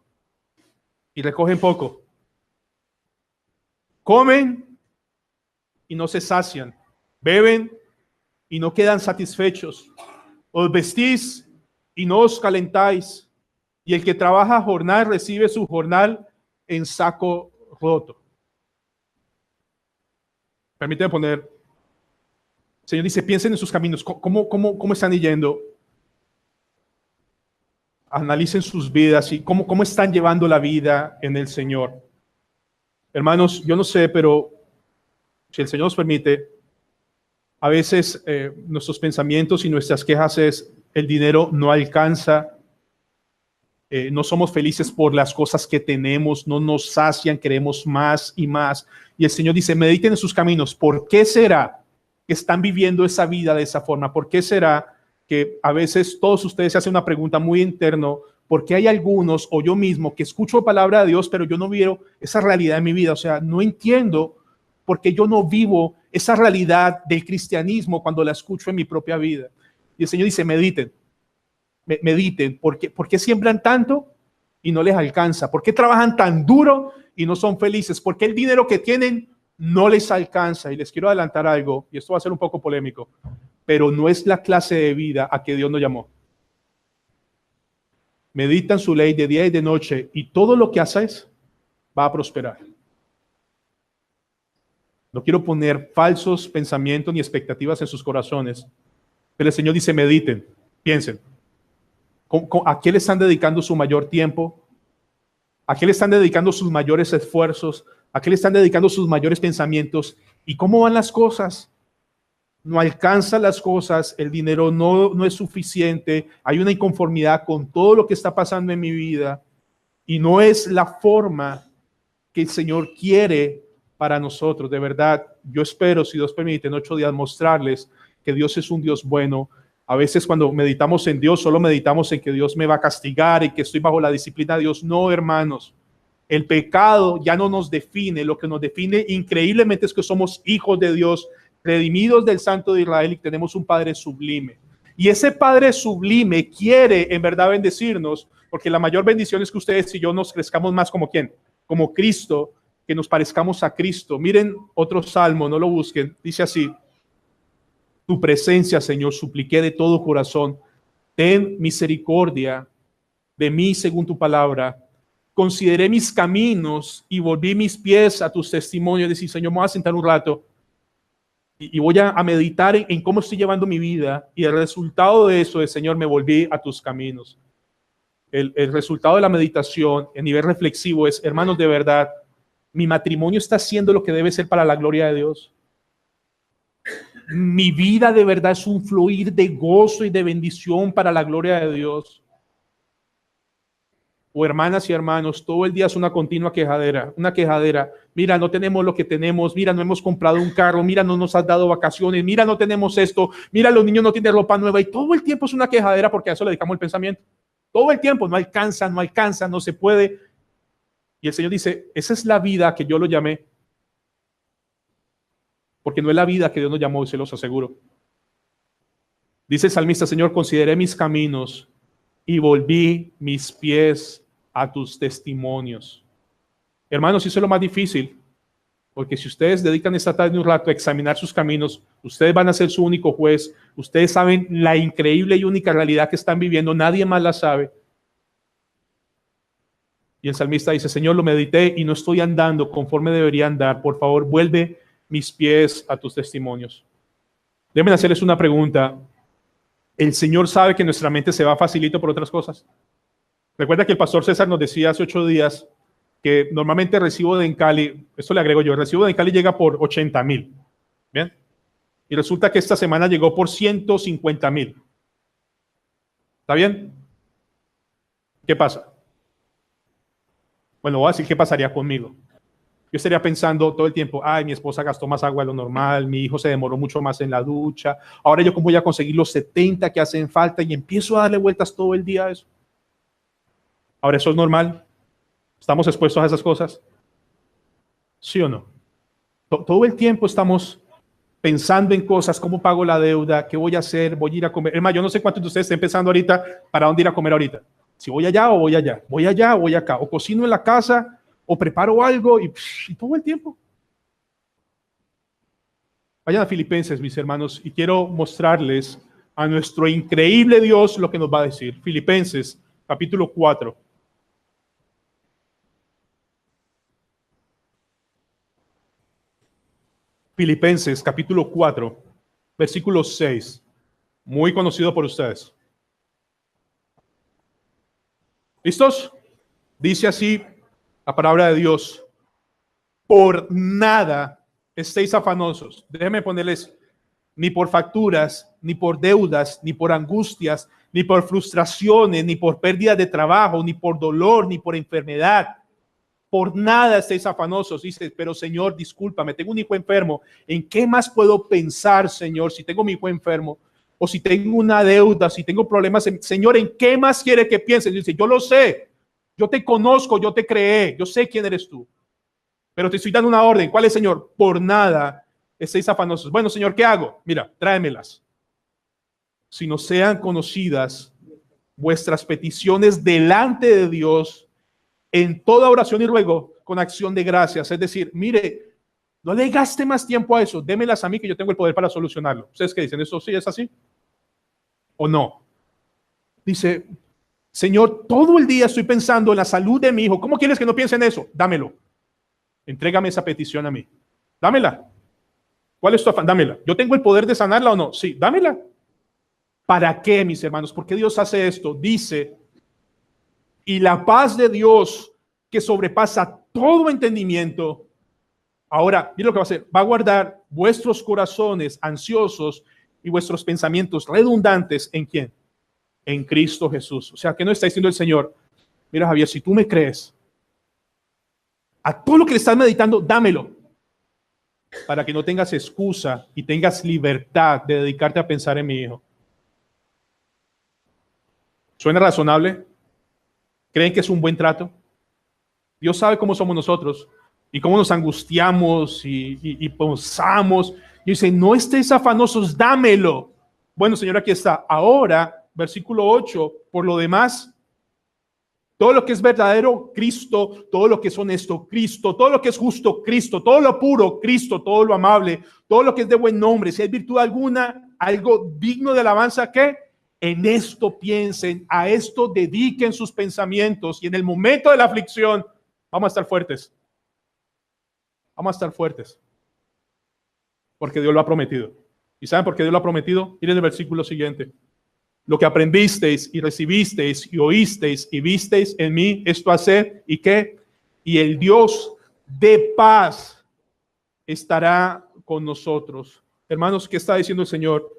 y recogen poco. Comen y no se sacian. Beben y no quedan satisfechos. Os vestís y no os calentáis. Y el que trabaja a jornal recibe su jornal en saco roto. Permíteme poner. El Señor dice, piensen en sus caminos. ¿Cómo están yendo? Analicen sus vidas y cómo están llevando la vida en el Señor. Hermanos, yo no sé, pero si el Señor nos permite, a veces nuestros pensamientos y nuestras quejas es, el dinero no alcanza, No somos felices por las cosas que tenemos, no nos sacian, queremos más y más. Y el Señor dice, mediten en sus caminos. ¿Por qué será que están viviendo esa vida de esa forma? ¿Por qué será que a veces todos ustedes se hacen una pregunta muy interno? ¿Por qué hay algunos o yo mismo que escucho palabra de Dios, pero yo no veo esa realidad en mi vida? O sea, no entiendo por qué yo no vivo esa realidad del cristianismo cuando la escucho en mi propia vida. Y el Señor dice, mediten. Mediten, ¿por qué siembran tanto y no les alcanza? ¿Por qué trabajan tan duro y no son felices? ¿Por qué el dinero que tienen no les alcanza? Y les quiero adelantar algo, y esto va a ser un poco polémico, pero no es la clase de vida a que Dios nos llamó. Meditan su ley de día y de noche, y todo lo que haces va a prosperar. No quiero poner falsos pensamientos ni expectativas en sus corazones, pero el Señor dice, mediten, piensen. ¿A qué le están dedicando su mayor tiempo? ¿A qué le están dedicando sus mayores esfuerzos? ¿A qué le están dedicando sus mayores pensamientos? ¿Y cómo van las cosas? No alcanzan las cosas, el dinero no es suficiente, hay una inconformidad con todo lo que está pasando en mi vida y no es la forma que el Señor quiere para nosotros. De verdad, yo espero, si Dios permite, en 8 días mostrarles que Dios es un Dios bueno. A veces cuando meditamos en Dios, solo meditamos en que Dios me va a castigar y que estoy bajo la disciplina de Dios. No, hermanos, el pecado ya no nos define. Lo que nos define increíblemente es que somos hijos de Dios, redimidos del Santo de Israel y tenemos un Padre sublime. Y ese Padre sublime quiere en verdad bendecirnos, porque la mayor bendición es que ustedes y yo nos crezcamos más como ¿quién? Como Cristo, que nos parezcamos a Cristo. Miren otro salmo, no lo busquen, dice así: tu presencia, Señor, supliqué de todo corazón. Ten misericordia de mí según tu palabra. Consideré mis caminos y volví mis pies a tus testimonios. Decir, Señor, me voy a sentar un rato y voy a meditar en cómo estoy llevando mi vida. Y el resultado de eso es, Señor, me volví a tus caminos. El resultado de la meditación en nivel reflexivo es, hermanos, de verdad, mi matrimonio está haciendo lo que debe ser para la gloria de Dios. Mi vida de verdad es un fluir de gozo y de bendición para la gloria de Dios. O hermanas y hermanos, todo el día es una continua quejadera, una quejadera. Mira, no tenemos lo que tenemos. Mira, no hemos comprado un carro. Mira, no nos has dado vacaciones. Mira, no tenemos esto. Mira, los niños no tienen ropa nueva. Y todo el tiempo es una quejadera porque a eso le dedicamos el pensamiento. Todo el tiempo, no alcanza, no se puede. Y el Señor dice, esa es la vida que yo lo llamé. Porque no es la vida que Dios nos llamó, se los aseguro. Dice el salmista, Señor, consideré mis caminos y volví mis pies a tus testimonios. Hermanos, eso es lo más difícil, porque si ustedes dedican esta tarde un rato a examinar sus caminos, ustedes van a ser su único juez. Ustedes saben la increíble y única realidad que están viviendo, nadie más la sabe. Y el salmista dice, Señor, lo medité y no estoy andando conforme debería andar. Por favor, vuelve mis pies a tus testimonios. Déjenme hacerles una pregunta. ¿El Señor sabe que nuestra mente se va facilito por otras cosas? Recuerda que el pastor César nos decía hace 8 días que normalmente el recibo de Encali, esto le agrego yo, el recibo de Encali llega por 80,000. ¿Bien? Y resulta que esta semana llegó por 150,000. ¿Está bien? ¿Qué pasa? Bueno, voy a decir qué pasaría conmigo. Yo estaría pensando todo el tiempo, ay, mi esposa gastó más agua de lo normal, mi hijo se demoró mucho más en la ducha, ahora yo cómo voy a conseguir los 70 que hacen falta, y empiezo a darle vueltas todo el día a eso. Ahora, ¿eso es normal? ¿Estamos expuestos a esas cosas? ¿Sí o no? Todo el tiempo estamos pensando en cosas, cómo pago la deuda, qué voy a hacer, voy a ir a comer. Es más, yo no sé cuántos de ustedes estén pensando ahorita para dónde ir a comer ahorita. Si voy allá o voy allá, voy allá o voy acá, o cocino en la casa, o preparo algo y todo el tiempo. Vayan a Filipenses, mis hermanos, y quiero mostrarles a nuestro increíble Dios lo que nos va a decir. Filipenses, capítulo 4. Filipenses, capítulo 4, versículo 6. Muy conocido por ustedes. ¿Listos? Dice así la palabra de Dios. Por nada estéis afanosos. Déjenme ponerles, ni por facturas, ni por deudas, ni por angustias, ni por frustraciones, ni por pérdida de trabajo, ni por dolor, ni por enfermedad. Por nada estéis afanosos. Dice, pero Señor, discúlpame, tengo un hijo enfermo. ¿En qué más puedo pensar, Señor, si tengo mi hijo enfermo? O si tengo una deuda, si tengo problemas. Señor, ¿en qué más quiere que pienses? Dice, yo lo sé. Yo te conozco, yo te creé. Yo sé quién eres tú. Pero te estoy dando una orden. ¿Cuál es, Señor? Por nada estéis afanosos. Bueno, Señor, ¿qué hago? Mira, tráemelas. Si no sean conocidas vuestras peticiones delante de Dios en toda oración y ruego con acción de gracias. Es decir, mire, no le gaste más tiempo a eso, démelas a mí que yo tengo el poder para solucionarlo. ¿Ustedes qué dicen? ¿Eso sí es así? ¿O no? Dice, Señor, todo el día estoy pensando en la salud de mi hijo. ¿Cómo quieres que no piense en eso? Dámelo. Entrégame esa petición a mí. Dámela. ¿Cuál es tu afán? Dámela. ¿Yo tengo el poder de sanarla o no? Sí, dámela. ¿Para qué, mis hermanos? ¿Por qué Dios hace esto? Dice, y la paz de Dios que sobrepasa todo entendimiento. Ahora, mira lo que va a hacer. Va a guardar vuestros corazones ansiosos y vuestros pensamientos redundantes. ¿En quién? En Cristo Jesús. O sea, ¿qué no está diciendo el Señor? Mira, Javier, si tú me crees, a todo lo que le estás meditando, dámelo. Para que no tengas excusa y tengas libertad de dedicarte a pensar en mi hijo. ¿Suena razonable? ¿Creen que es un buen trato? Dios sabe cómo somos nosotros y cómo nos angustiamos y pensamos. Y dice, no estéis afanosos, dámelo. Bueno, Señor, aquí está. Ahora, versículo 8, por lo demás, todo lo que es verdadero, Cristo, todo lo que es honesto, Cristo, todo lo que es justo, Cristo, todo lo puro, Cristo, todo lo amable, todo lo que es de buen nombre, si hay virtud alguna, algo digno de alabanza, ¿qué? En esto piensen, a esto dediquen sus pensamientos y en el momento de la aflicción vamos a estar fuertes. Vamos a estar fuertes. Porque Dios lo ha prometido. ¿Y saben por qué Dios lo ha prometido? Miren el versículo siguiente. Lo que aprendisteis y recibisteis y oísteis y visteis en mí, esto haced, ¿y qué? Y el Dios de paz estará con nosotros. Hermanos, ¿qué está diciendo el Señor?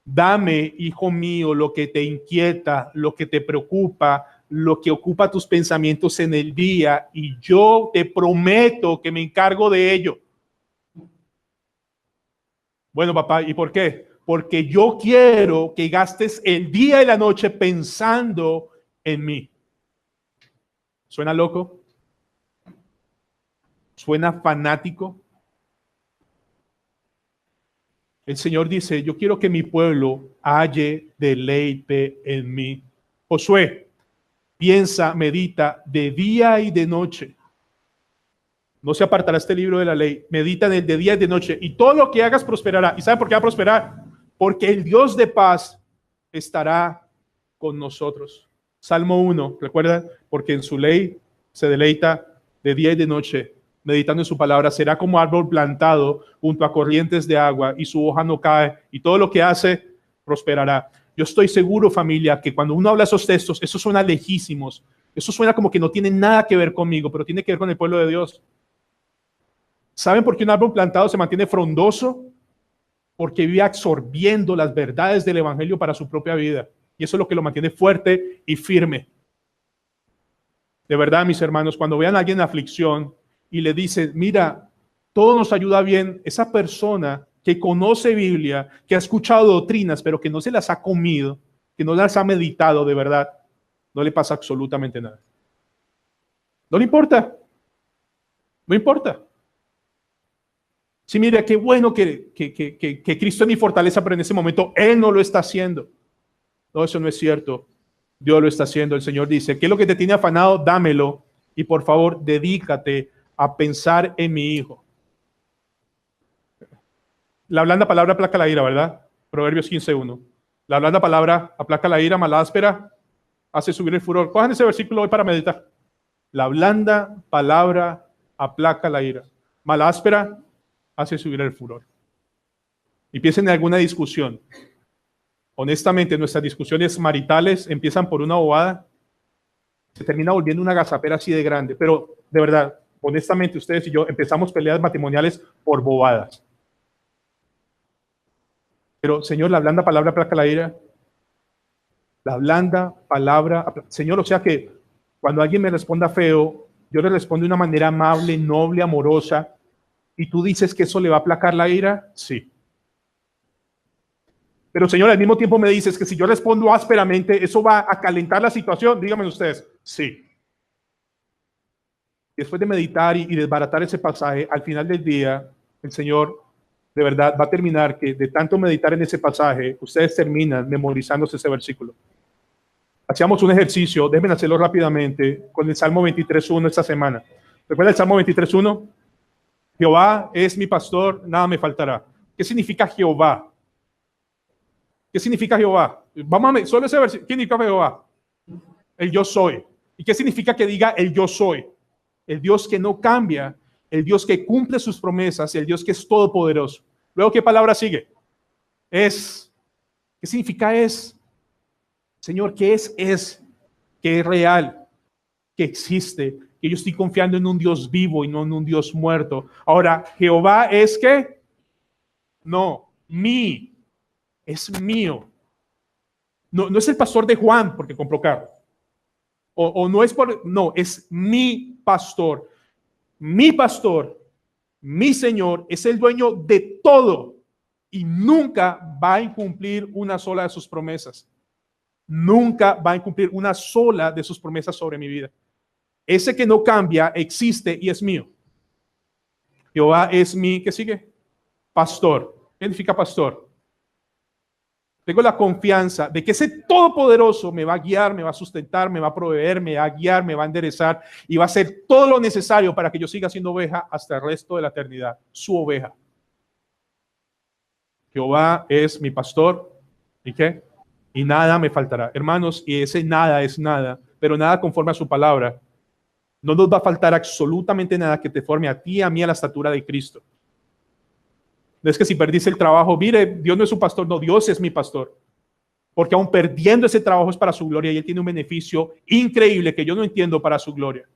Dame, hijo mío, lo que te inquieta, lo que te preocupa, lo que ocupa tus pensamientos en el día, y yo te prometo que me encargo de ello. Bueno, papá, ¿y por qué? Porque yo quiero que gastes el día y la noche pensando en mí. ¿Suena loco? ¿Suena fanático? El Señor dice, yo quiero que mi pueblo halle deleite en mí. Josué, piensa, medita de día y de noche. No se apartará este libro de la ley. Medita en el de día y de noche. Y todo lo que hagas prosperará. ¿Y sabe por qué va a prosperar? Porque el Dios de paz estará con nosotros. Salmo 1, ¿recuerdan? Porque en su ley se deleita de día y de noche. Meditando en su palabra, será como árbol plantado junto a corrientes de agua y su hoja no cae y todo lo que hace prosperará. Yo estoy seguro, familia, que cuando uno habla esos textos, eso suena lejísimos. Eso suena como que no tiene nada que ver conmigo, pero tiene que ver con el pueblo de Dios. ¿Saben por qué un árbol plantado se mantiene frondoso? Porque vive absorbiendo las verdades del evangelio para su propia vida. Y eso es lo que lo mantiene fuerte y firme. De verdad, mis hermanos, cuando vean a alguien en aflicción y le dicen, mira, todo nos ayuda bien, esa persona que conoce Biblia, que ha escuchado doctrinas, pero que no se las ha comido, que no las ha meditado de verdad, no le pasa absolutamente nada. No le importa. No importa. Sí, mira, qué bueno que Cristo es mi fortaleza, pero en ese momento Él no lo está haciendo. No, eso no es cierto. Dios lo está haciendo. El Señor dice, ¿qué es lo que te tiene afanado? Dámelo. Y por favor, dedícate a pensar en mi hijo. La blanda palabra aplaca la ira, ¿verdad? Proverbios 15:1. La blanda palabra aplaca la ira, mala áspera hace subir el furor. Cojan ese versículo hoy para meditar. La blanda palabra aplaca la ira. Mala áspera hace subir el furor. Y piensen en alguna discusión. Honestamente, nuestras discusiones maritales empiezan por una bobada, se termina volviendo una agazapera así de grande. Pero de verdad, honestamente, ustedes y yo empezamos peleas matrimoniales por bobadas. Pero, Señor, la blanda palabra aplaca la ira. La blanda palabra, Señor, o sea que cuando alguien me responda feo, yo le respondo de una manera amable, noble, amorosa, y tú dices que eso le va a aplacar la ira, sí. Pero Señor, al mismo tiempo me dices que si yo respondo ásperamente, eso va a calentar la situación, díganme ustedes, sí. Después de meditar y desbaratar ese pasaje, al final del día, el Señor de verdad va a terminar que de tanto meditar en ese pasaje, ustedes terminan memorizándose ese versículo. Hacíamos un ejercicio, déjenme hacerlo rápidamente, con el Salmo 23.1 esta semana. ¿Recuerda el Salmo 23.1? Jehová es mi pastor, nada me faltará. ¿Qué significa Jehová? ¿Qué significa Jehová? Vamos a ver, solo ese versículo. ¿Qué significa Jehová? El yo soy. ¿Y qué significa que diga el yo soy? El Dios que no cambia, el Dios que cumple sus promesas, el Dios que es todopoderoso. Luego, ¿qué palabra sigue? Es. ¿Qué significa es? Señor, ¿qué es? Es que es real, que existe, que yo estoy confiando en un Dios vivo y no en un Dios muerto. Ahora, Jehová es que no, es mío. No, no es el pastor de Juan porque compró carro. O no es no, es mi pastor. Mi pastor, mi Señor, es el dueño de todo y nunca va a incumplir una sola de sus promesas. Nunca va a incumplir una sola de sus promesas sobre mi vida. Ese que no cambia, existe y es mío. Jehová es mi, ¿qué sigue? Pastor. ¿Qué significa pastor? Tengo la confianza de que ese todopoderoso me va a guiar, me va a sustentar, me va a proveer, me va a guiar, me va a enderezar y va a hacer todo lo necesario para que yo siga siendo oveja hasta el resto de la eternidad. Su oveja. Jehová es mi pastor. ¿Y qué? Y nada me faltará. Hermanos, y ese nada es nada, pero nada conforme a su palabra. No nos va a faltar absolutamente nada que te forme a ti y a mí a la estatura de Cristo. No es que si perdiste el trabajo, mire, Dios no es su pastor, no, Dios es mi pastor. Porque aún perdiendo ese trabajo es para su gloria y Él tiene un beneficio increíble que yo no entiendo para su gloria.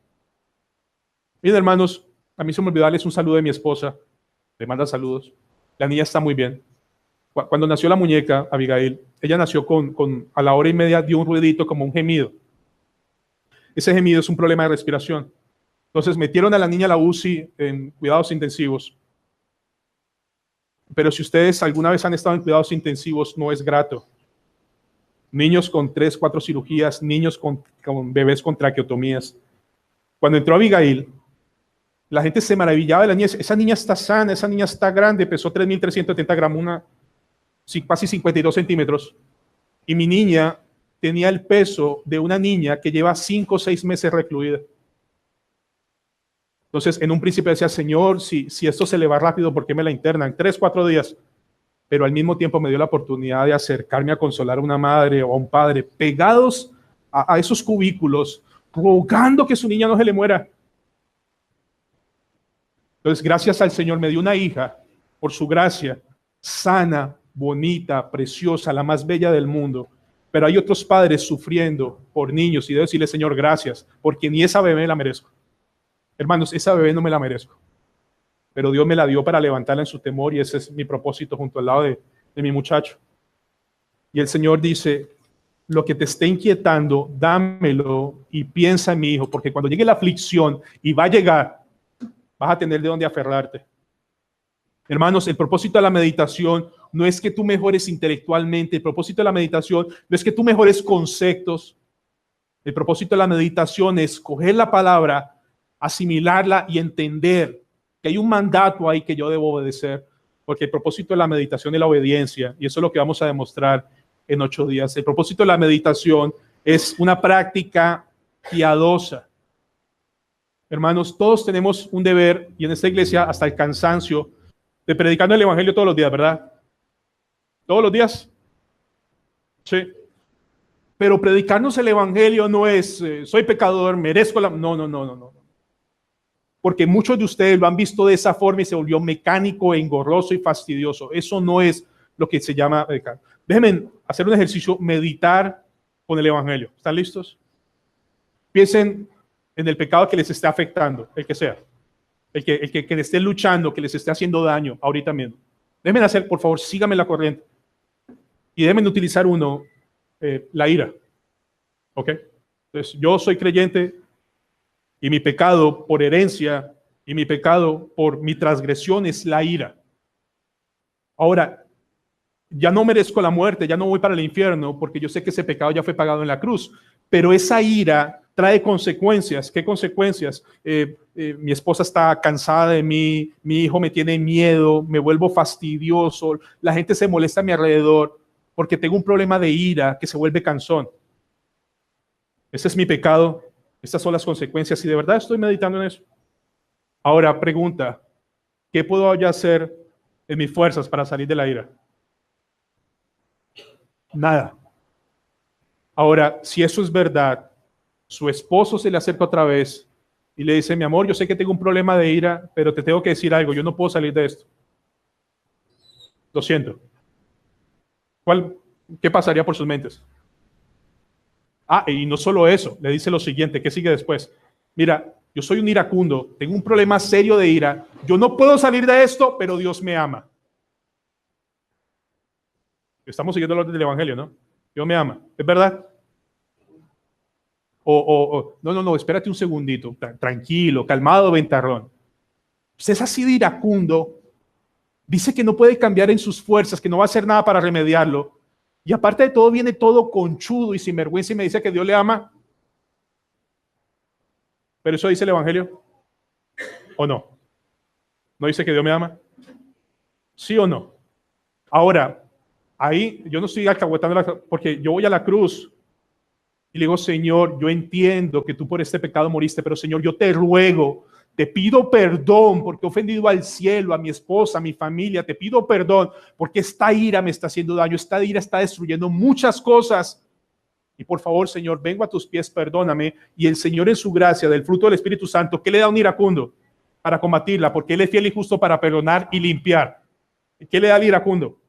Miren, hermanos, a mí se me olvidó darles un saludo de mi esposa. Le manda saludos. La niña está muy bien. Cuando nació la muñeca, Abigail, ella nació a la hora y media dio un ruidito como un gemido. Ese gemido es un problema de respiración. Entonces metieron a la niña a la UCI en cuidados intensivos. Pero si ustedes alguna vez han estado en cuidados intensivos, no es grato. Niños con 3, 4 cirugías, niños con bebés con traqueotomías. Cuando entró Abigail, la gente se maravillaba de la niña. Esa niña está sana, esa niña está grande, pesó 3.370 gramos, casi 52 centímetros. Y mi niña tenía el peso de una niña que lleva 5 o 6 meses recluida. Entonces, en un principio decía, Señor, si esto se le va rápido, ¿por qué me la internan? 3, 4 días. Pero al mismo tiempo me dio la oportunidad de acercarme a consolar a una madre o a un padre pegados a esos cubículos, rogando que su niña no se le muera. Entonces, gracias al Señor, me dio una hija, por su gracia, sana, bonita, preciosa, la más bella del mundo. Pero hay otros padres sufriendo por niños y debo decirle, Señor, gracias, porque ni esa bebé la merezco. Hermanos, esa bebé no me la merezco, pero Dios me la dio para levantarla en su temor y ese es mi propósito junto al lado de mi muchacho. Y el Señor dice, lo que te esté inquietando, dámelo y piensa en mi hijo, porque cuando llegue la aflicción y va a llegar, vas a tener de dónde aferrarte. Hermanos, el propósito de la meditación no es que tú mejores intelectualmente, el propósito de la meditación no es que tú mejores conceptos, el propósito de la meditación es coger la palabra, asimilarla y entender que hay un mandato ahí que yo debo obedecer, porque el propósito de la meditación es la obediencia, y eso es lo que vamos a demostrar en 8 días. El propósito de la meditación es una práctica piadosa. Hermanos, todos tenemos un deber, y en esta iglesia hasta el cansancio, de predicando el evangelio todos los días, ¿verdad? ¿Todos los días? Sí. Pero predicarnos el evangelio no es, soy pecador, merezco la... No. Porque muchos de ustedes lo han visto de esa forma y se volvió mecánico, engorroso y fastidioso. Eso no es lo que se llama predicar. Déjenme hacer un ejercicio, meditar con el evangelio. ¿Están listos? Piensen en el pecado que les esté afectando, el que sea. El que les esté luchando, que les esté haciendo daño ahorita mismo. Déjenme hacer, por favor, síganme la corriente. Y déjenme utilizar uno, la ira. ¿Ok? Entonces, yo soy creyente y mi pecado por herencia y mi pecado por mi transgresión es la ira. Ahora, ya no merezco la muerte, ya no voy para el infierno porque yo sé que ese pecado ya fue pagado en la cruz, pero esa ira trae consecuencias. ¿Qué consecuencias? Mi esposa está cansada de mí, mi hijo me tiene miedo, me vuelvo fastidioso, la gente se molesta a mi alrededor porque tengo un problema de ira que se vuelve cansón. Ese es mi pecado, estas son las consecuencias y de verdad estoy meditando en eso. Ahora, pregunta, ¿qué puedo yo hacer en mis fuerzas para salir de la ira? Nada. Ahora, si eso es verdad, su esposo se le acerca otra vez y le dice, mi amor, yo sé que tengo un problema de ira, pero te tengo que decir algo, yo no puedo salir de esto. Lo siento. ¿Qué pasaría por sus mentes? Ah, y no solo eso, le dice lo siguiente, ¿qué sigue después? Mira, yo soy un iracundo, tengo un problema serio de ira, yo no puedo salir de esto, pero Dios me ama. Estamos siguiendo el orden del Evangelio, ¿no? Dios me ama, ¿es verdad? No, espérate un segundito, tranquilo, calmado, ventarrón. Usted es así de iracundo, dice que no puede cambiar en sus fuerzas, que no va a hacer nada para remediarlo, y aparte de todo viene todo conchudo y sinvergüenza y me dice que Dios le ama. ¿Pero eso dice el Evangelio? ¿O no? ¿No dice que Dios me ama? ¿Sí o no? Ahora, ahí yo no estoy alcahuetando, porque yo voy a la cruz y le digo, Señor, yo entiendo que tú por este pecado moriste, pero Señor, yo te ruego, te pido perdón porque he ofendido al cielo, a mi esposa, a mi familia, te pido perdón porque esta ira me está haciendo daño, esta ira está destruyendo muchas cosas. Y por favor, Señor, vengo a tus pies, perdóname. Y el Señor en su gracia, del fruto del Espíritu Santo, ¿qué le da a un iracundo? Para combatirla, porque Él es fiel y justo para perdonar y limpiar. ¿Qué le da al iracundo?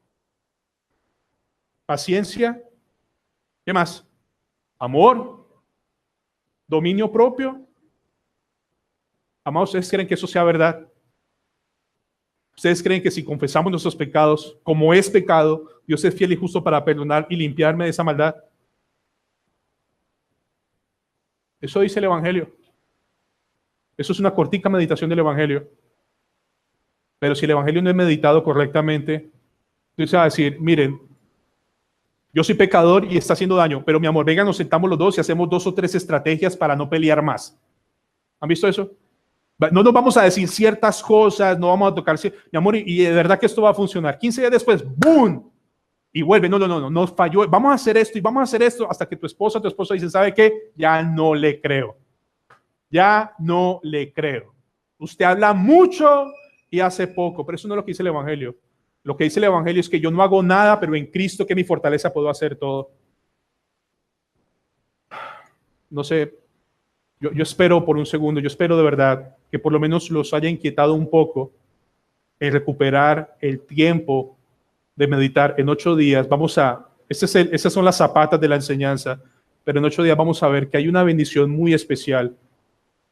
Paciencia. ¿Qué más? Amor. Dominio propio. Amados, ¿ustedes creen que eso sea verdad? ¿Ustedes creen que si confesamos nuestros pecados, como es pecado, Dios es fiel y justo para perdonar y limpiarme de esa maldad? Eso dice el Evangelio. Eso es una cortica meditación del Evangelio. Pero si el Evangelio no es meditado correctamente, entonces va a decir, miren, yo soy pecador y está haciendo daño, pero mi amor, venga, nos sentamos los dos y hacemos 2 o 3 estrategias para no pelear más. ¿Han visto eso? No nos vamos a decir ciertas cosas, no vamos a tocar, mi amor, y de verdad que esto va a funcionar. 15 días después, ¡boom! Y vuelve, no, nos falló, vamos a hacer esto y vamos a hacer esto hasta que tu esposa dice, ¿sabe qué? Ya no le creo. Ya no le creo. Usted habla mucho y hace poco, pero eso no es lo que dice el Evangelio. Lo que dice el Evangelio es que yo no hago nada, pero en Cristo, que es mi fortaleza, puedo hacer todo. No sé, yo espero por un segundo, yo espero de verdad que por lo menos los haya inquietado un poco en recuperar el tiempo de meditar. En 8 días esas son las zapatas de la enseñanza, pero en 8 días vamos a ver que hay una bendición muy especial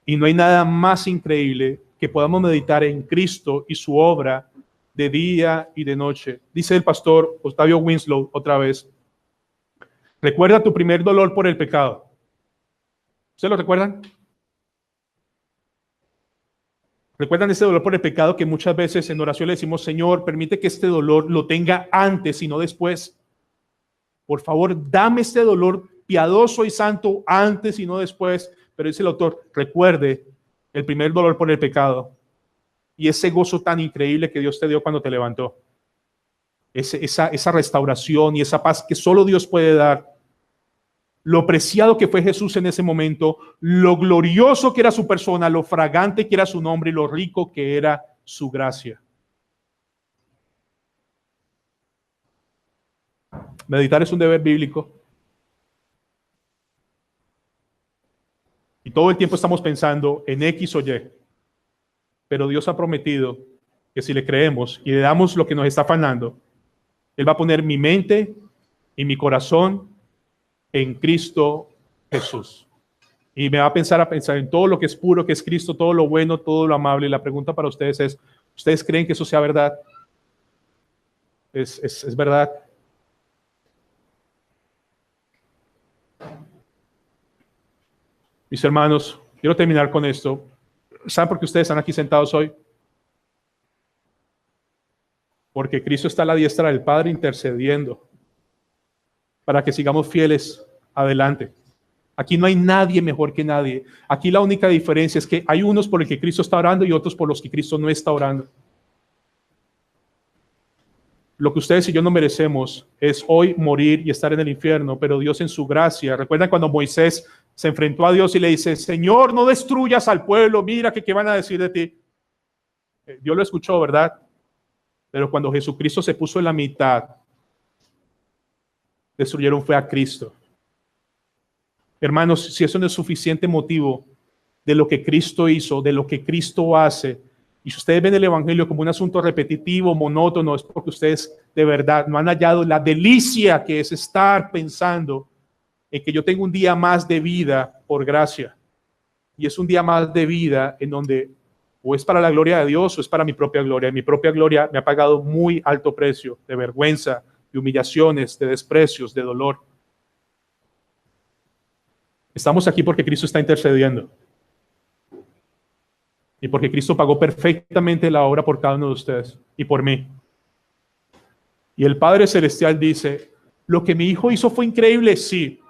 y no hay nada más increíble que podamos meditar en Cristo y su obra de día y de noche. Dice el pastor Octavio Winslow otra vez, recuerda tu primer dolor por el pecado. ¿Ustedes lo recuerdan? ¿Recuerdan ese dolor por el pecado que muchas veces en oración le decimos, Señor, permite que este dolor lo tenga antes y no después? Por favor, dame este dolor piadoso y santo antes y no después. Pero dice el autor, recuerde el primer dolor por el pecado y ese gozo tan increíble que Dios te dio cuando te levantó. Esa restauración y esa paz que solo Dios puede dar. Lo preciado que fue Jesús en ese momento, lo glorioso que era su persona, lo fragante que era su nombre y lo rico que era su gracia. Meditar es un deber bíblico. Y todo el tiempo estamos pensando en X o Y. Pero Dios ha prometido que si le creemos y le damos lo que nos está faltando, Él va a poner mi mente y mi corazón en Cristo Jesús. Y me va a pensar en todo lo que es puro, que es Cristo, todo lo bueno, todo lo amable. Y la pregunta para ustedes es, ¿ustedes creen que eso sea verdad? ¿Es verdad? Mis hermanos, quiero terminar con esto. ¿Saben por qué ustedes están aquí sentados hoy? Porque Cristo está a la diestra del Padre intercediendo para que sigamos fieles adelante. Aquí no hay nadie mejor que nadie. Aquí la única diferencia es que hay unos por los que Cristo está orando y otros por los que Cristo no está orando. Lo que ustedes y yo no merecemos es hoy morir y estar en el infierno, pero Dios en su gracia. ¿Recuerdan cuando Moisés se enfrentó a Dios y le dice, Señor, no destruyas al pueblo, mira que qué van a decir de ti? Dios lo escuchó, ¿verdad? Pero cuando Jesucristo se puso en la mitad, destruyeron fue a Cristo. Hermanos, si eso no es suficiente motivo de lo que Cristo hizo, de lo que Cristo hace, y si ustedes ven el Evangelio como un asunto repetitivo, monótono, es porque ustedes de verdad no han hallado la delicia que es estar pensando en que yo tengo un día más de vida por gracia. Y es un día más de vida en donde o es para la gloria de Dios o es para mi propia gloria. Y mi propia gloria me ha pagado muy alto precio de vergüenza, de humillaciones, de desprecios, de dolor. Estamos aquí porque Cristo está intercediendo. Y porque Cristo pagó perfectamente la obra por cada uno de ustedes y por mí. Y el Padre Celestial dice, lo que mi hijo hizo fue increíble, sí.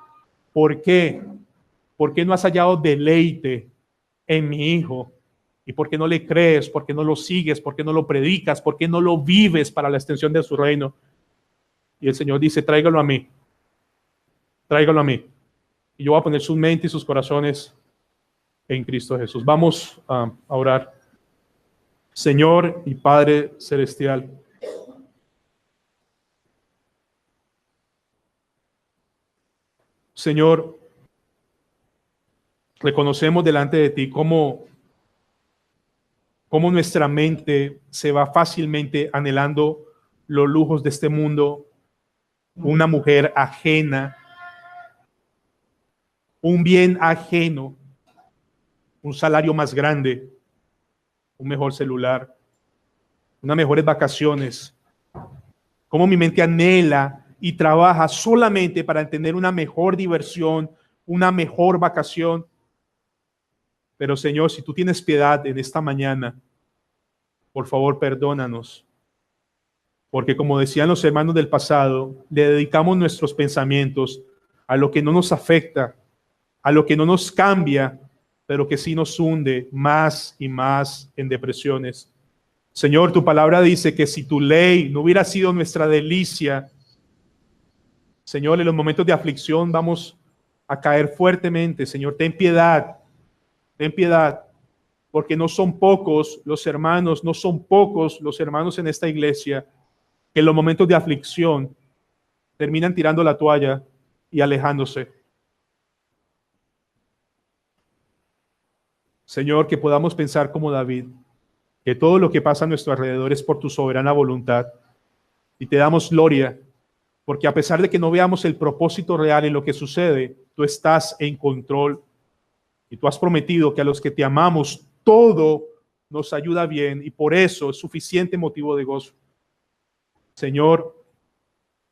¿Por qué? ¿Por qué no has hallado deleite en mi hijo? ¿Y por qué no le crees? ¿Por qué no lo sigues? ¿Por qué no lo predicas? ¿Por qué no lo vives para la extensión de su reino? Y el Señor dice, tráigalo a mí. Tráigalo a mí. Y yo voy a poner su mente y sus corazones en Cristo Jesús. Vamos a orar. Señor y Padre Celestial, Señor, reconocemos delante de ti cómo nuestra mente se va fácilmente anhelando los lujos de este mundo, una mujer ajena, un bien ajeno, un salario más grande, un mejor celular, unas mejores vacaciones. Cómo mi mente anhela y trabaja solamente para tener una mejor diversión, una mejor vacación. Pero Señor, si tú tienes piedad en esta mañana, por favor, perdónanos. Porque como decían los hermanos del pasado, le dedicamos nuestros pensamientos a lo que no nos afecta, a lo que no nos cambia, pero que sí nos hunde más y más en depresiones. Señor, tu palabra dice que si tu ley no hubiera sido nuestra delicia, Señor, en los momentos de aflicción vamos a caer fuertemente. Señor, ten piedad, porque no son pocos los hermanos, no son pocos los hermanos en esta iglesia que en los momentos de aflicción terminan tirando la toalla y alejándose. Señor, que podamos pensar como David, que todo lo que pasa a nuestro alrededor es por tu soberana voluntad. Y te damos gloria, porque a pesar de que no veamos el propósito real en lo que sucede, tú estás en control. Y tú has prometido que a los que te amamos, todo nos ayuda bien, y por eso es suficiente motivo de gozo. Señor,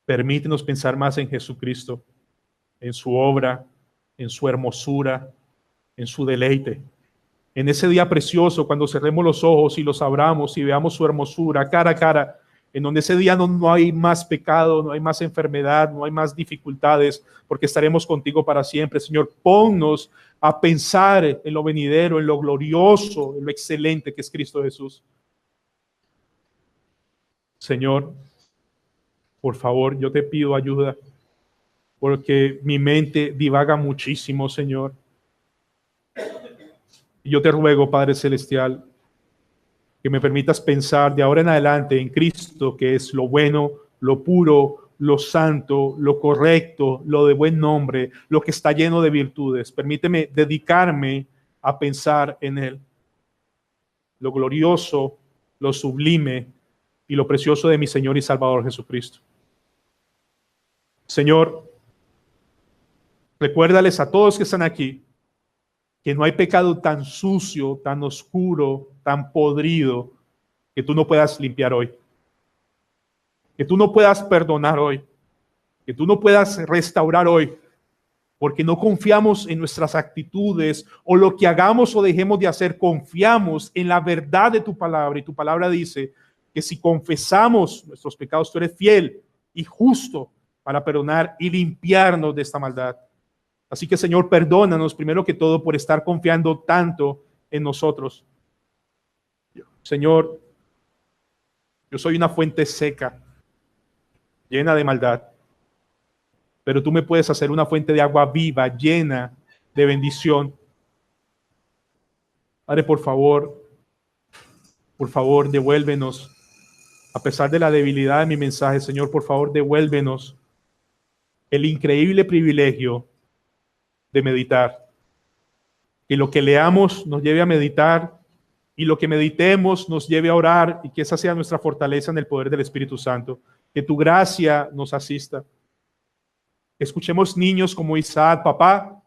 permítenos pensar más en Jesucristo, en su obra, en su hermosura, en su deleite. En ese día precioso, cuando cerremos los ojos y los abramos y veamos su hermosura cara a cara, en donde ese día no hay más pecado, no hay más enfermedad, no hay más dificultades, porque estaremos contigo para siempre. Señor, ponnos a pensar en lo venidero, en lo glorioso, en lo excelente que es Cristo Jesús. Señor, por favor, yo te pido ayuda, porque mi mente divaga muchísimo, Señor. Y yo te ruego, Padre Celestial, que me permitas pensar de ahora en adelante en Cristo, que es lo bueno, lo puro, lo santo, lo correcto, lo de buen nombre, lo que está lleno de virtudes. Permíteme dedicarme a pensar en Él, lo glorioso, lo sublime y lo precioso de mi Señor y Salvador Jesucristo. Señor, recuérdales a todos que están aquí que no hay pecado tan sucio, tan oscuro, tan podrido, que tú no puedas limpiar hoy, que tú no puedas perdonar hoy, que tú no puedas restaurar hoy. porque no confiamos en nuestras actitudes o lo que hagamos o dejemos de hacer. Confiamos en la verdad de tu palabra, y tu palabra dice que si confesamos nuestros pecados, tú eres fiel y justo para perdonar y limpiarnos de esta maldad. Así que, Señor, perdónanos primero que todo por estar confiando tanto en nosotros. Señor, yo soy una fuente seca, llena de maldad, pero tú me puedes hacer una fuente de agua viva, llena de bendición. Padre, por favor, devuélvenos, a pesar de la debilidad de mi mensaje, Señor, por favor, devuélvenos el increíble privilegio de meditar. Que lo que leamos nos lleve a meditar, y lo que meditemos nos lleve a orar, y que esa sea nuestra fortaleza en el poder del Espíritu Santo. Que tu gracia nos asista. Escuchemos niños como Isaac: papá,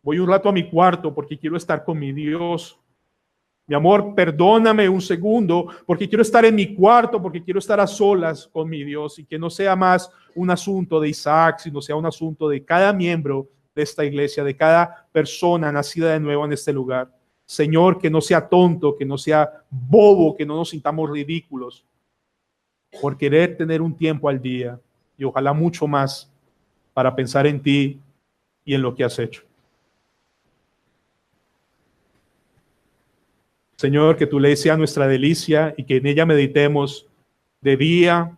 voy un rato a mi cuarto porque quiero estar con mi Dios. Mi amor, perdóname un segundo porque quiero estar en mi cuarto, porque quiero estar a solas con mi Dios. Y que no sea más un asunto de Isaac, sino sea un asunto de cada miembro de esta iglesia, de cada persona nacida de nuevo en este lugar. Señor, que no sea tonto, que no sea bobo, que no nos sintamos ridículos por querer tener un tiempo al día, y ojalá mucho más, para pensar en ti y en lo que has hecho. Señor, que tu ley sea nuestra delicia y que en ella meditemos de día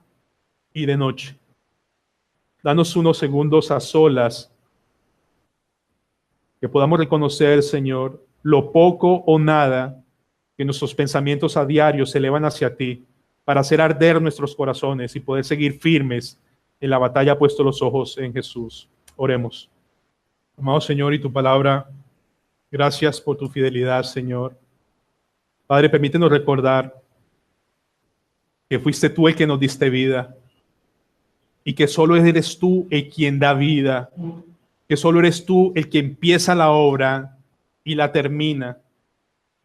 y de noche. Danos unos segundos a solas, que podamos reconocer, Señor, lo poco o nada que nuestros pensamientos a diario se elevan hacia ti, para hacer arder nuestros corazones y poder seguir firmes en la batalla, puesto los ojos en Jesús. Oremos. Amado Señor, y tu palabra, gracias por tu fidelidad, Señor. Padre, permítenos recordar que fuiste tú el que nos diste vida, y que solo eres tú el quien da vida, que solo eres tú el que empieza la obra y la termina,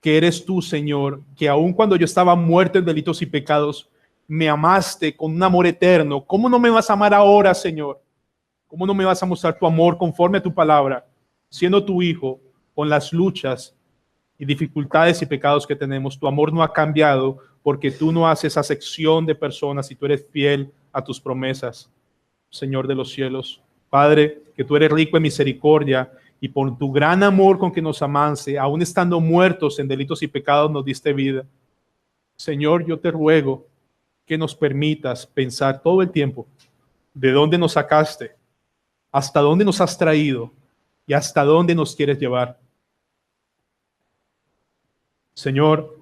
que eres tú, Señor, que aun cuando yo estaba muerto en delitos y pecados, me amaste con un amor eterno. ¿Cómo no me vas a amar ahora, Señor? ¿Cómo no me vas a mostrar tu amor conforme a tu palabra, siendo tu hijo, con las luchas y dificultades y pecados que tenemos? Tu amor no ha cambiado, porque tú no haces acepción de personas y tú eres fiel a tus promesas, Señor de los cielos. Padre, que tú eres rico en misericordia, y por tu gran amor con que nos amaste, aún estando muertos en delitos y pecados, nos diste vida. Señor, yo te ruego que nos permitas pensar todo el tiempo de dónde nos sacaste, hasta dónde nos has traído y hasta dónde nos quieres llevar. Señor,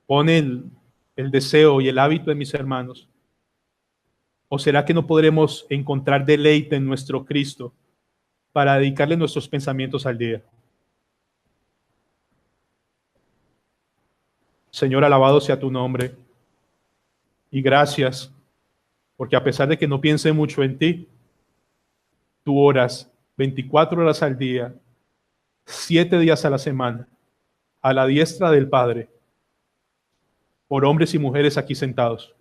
pon el deseo y el hábito de mis hermanos. ¿O será que no podremos encontrar deleite en nuestro Cristo para dedicarle nuestros pensamientos al día? Señor, alabado sea tu nombre, y gracias, porque a pesar de que no piense mucho en ti, tú oras 24 horas al día, 7 días a la semana, a la diestra del Padre, por hombres y mujeres aquí sentados.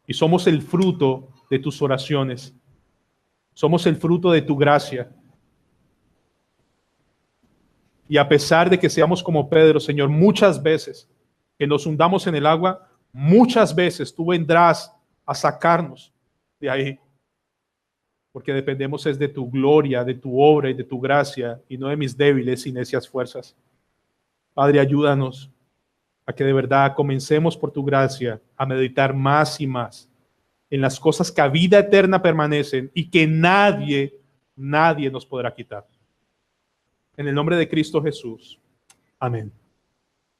Y somos el fruto de tus oraciones. Somos el fruto de tu gracia. Y a pesar de que seamos como Pedro, Señor, muchas veces que nos hundamos en el agua, muchas veces tú vendrás a sacarnos de ahí. Porque dependemos es de tu gloria, de tu obra y de tu gracia, y no de mis débiles y necias fuerzas. Padre, ayúdanos a que de verdad comencemos por tu gracia a meditar más y más en las cosas que a vida eterna permanecen y que nadie nos podrá quitar. En el nombre de Cristo Jesús. Amén.